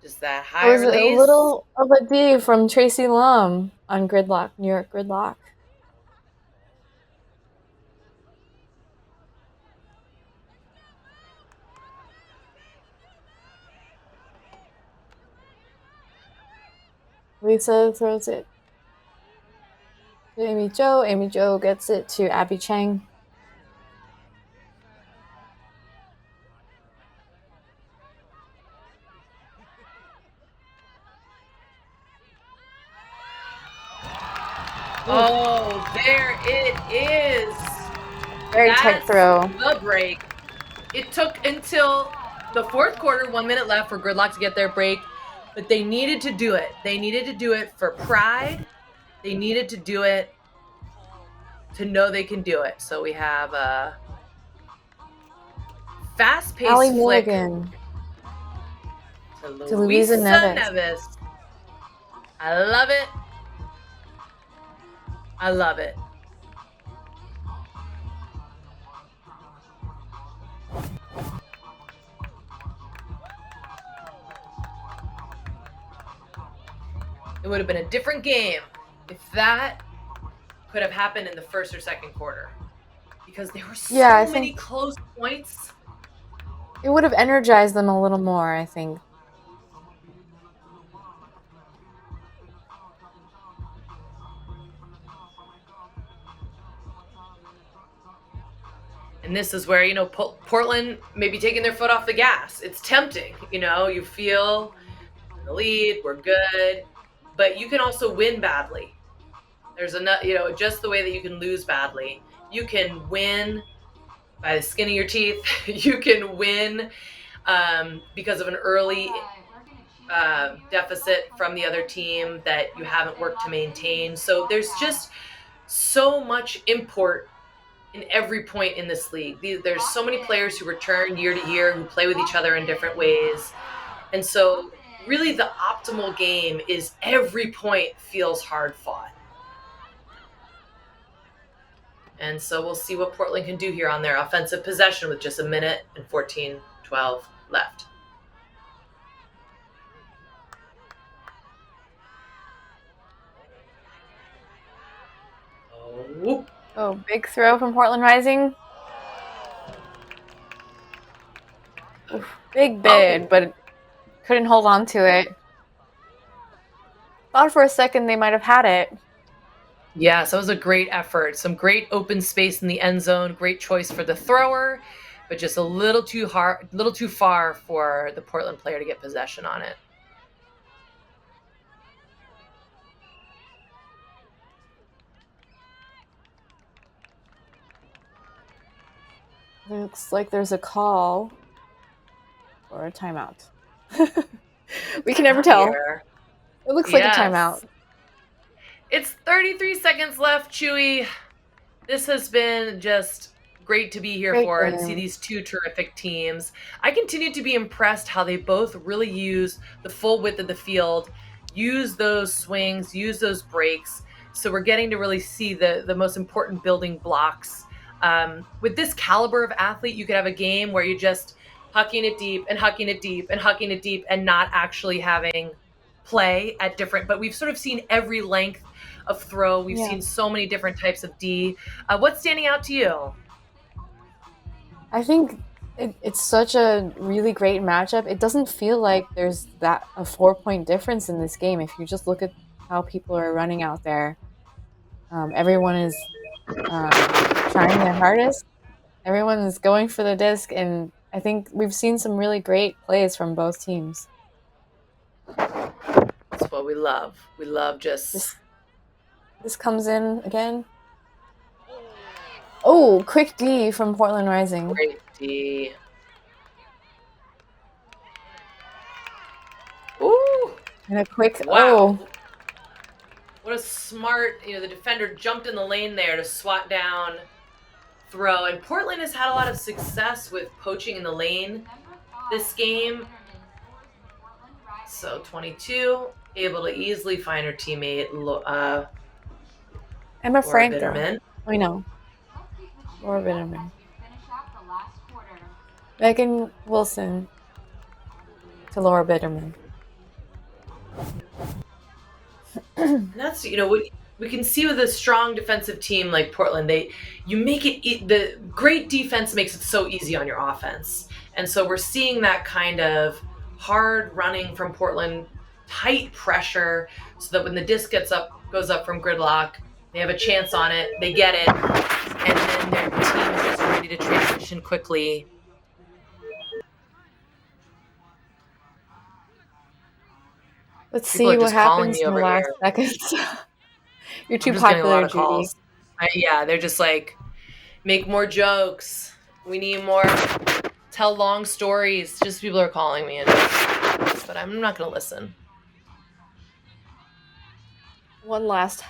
Just that high release. It was a little of a D from Tracy Lum on Gridlock, New York Gridlock. Lisa throws it to Amy Jo. Amy Jo gets it to Abby Chang. Oh, there it is. Very tight throw. The break. It took until the fourth quarter, 1 minute left for Gridlock to get their break, but they needed to do it. They needed to do it for pride. They needed to do it to know they can do it. So we have a fast-paced flick Mulligan to Louisa Neves. I love it. I love it. It would have been a different game if that could have happened in the first or second quarter, because there were so many close points. It would have energized them a little more, I think. And this is where, Portland may be taking their foot off the gas. It's tempting, you feel the lead, we're good, but you can also win badly. There's just the way that you can lose badly. You can win by the skin of your teeth. You can win because of an early deficit from the other team that you haven't worked to maintain. So there's just so much import in every point in this league. There's so many players who return year to year, who play with each other in different ways. And so really the optimal game is every point feels hard fought. And so we'll see what Portland can do here on their offensive possession with just a minute and 14-12 left. Oh, big throw from Portland Rising. Oof, big bid, but couldn't hold on to it. Thought for a second they might have had it. Yeah, so it was a great effort. Some great open space in the end zone. Great choice for the thrower, but just a little too far for the Portland player to get possession on it. Looks like there's a call for a timeout. We can never tell. It looks like a timeout. It's 33 seconds left, Chewy. This has been just great to be here for and see these two terrific teams. I continue to be impressed how they both really use the full width of the field, use those swings, use those breaks. So we're getting to really see the most important building blocks. With this caliber of athlete, you could have a game where you're just hucking it deep and hucking it deep and hucking it deep and not actually having play at different, but we've sort of seen every length of throw. We've seen so many different types of D. What's standing out to you? I think it's such a really great matchup. It doesn't feel like there's a 4-point difference in this game. If you just look at how people are running out there, everyone is trying their hardest. Everyone is going for the disc, and I think we've seen some really great plays from both teams. That's what we love. We love just... This comes in again. Oh, quick D from Portland Rising. Great D. Ooh! And a quick, wow. What a smart, the defender jumped in the lane there to swat down throw. And Portland has had a lot of success with poaching in the lane this game. So 22, able to easily find her teammate, Emma Frank. Bitterman. I know. Laura Bitterman. Megan Wilson to Laura Bitterman. And that's, we can see with a strong defensive team like Portland, you make it, the great defense makes it so easy on your offense. And so we're seeing that kind of hard running from Portland, tight pressure, so that when the disc goes up from Gridlock, they have a chance on it, they get it, and then their team is just ready to transition quickly. Let's see what happens in the last seconds. You're too popular, Judy. Yeah, they're just like, make more jokes. We need more. Tell long stories. Just people are calling me, but I'm not going to listen. One last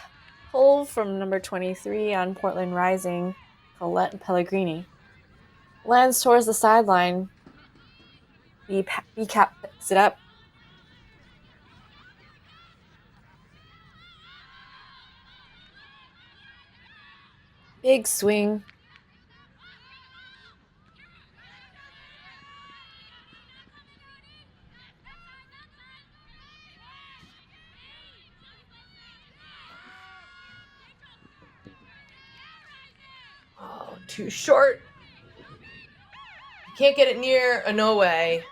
pull from number 23 on Portland Rising, Colette Pellegrini. Lands towards the sideline. B-cap picks it up. Big swing. Oh, too short. Can't get it near Inoue.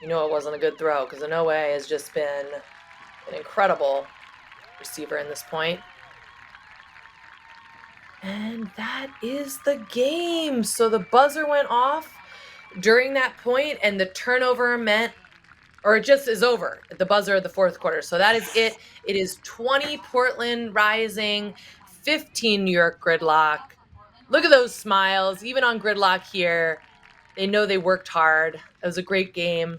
You know it wasn't a good throw because Inoue has just been an incredible receiver in this point. And that is the game. So the buzzer went off during that point, and the turnover meant, or it just is over at the buzzer of the fourth quarter. So that is it. It is 20 Portland Rising, 15 New York Gridlock. Look at those smiles, even on Gridlock here. They know they worked hard. It was a great game.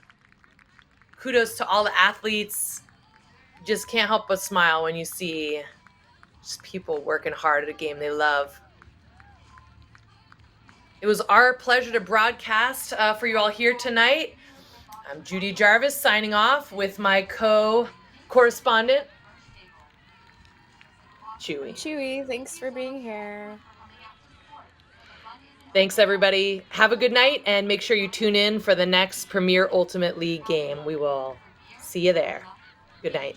Kudos to all the athletes. You just can't help but smile when you see just people working hard at a game they love. It was our pleasure to broadcast for you all here tonight. I'm Judy Jarvis signing off with my co-correspondent, Chewy. Chewy, thanks for being here. Thanks, everybody. Have a good night, and make sure you tune in for the next Premier Ultimate League game. We will see you there. Good night.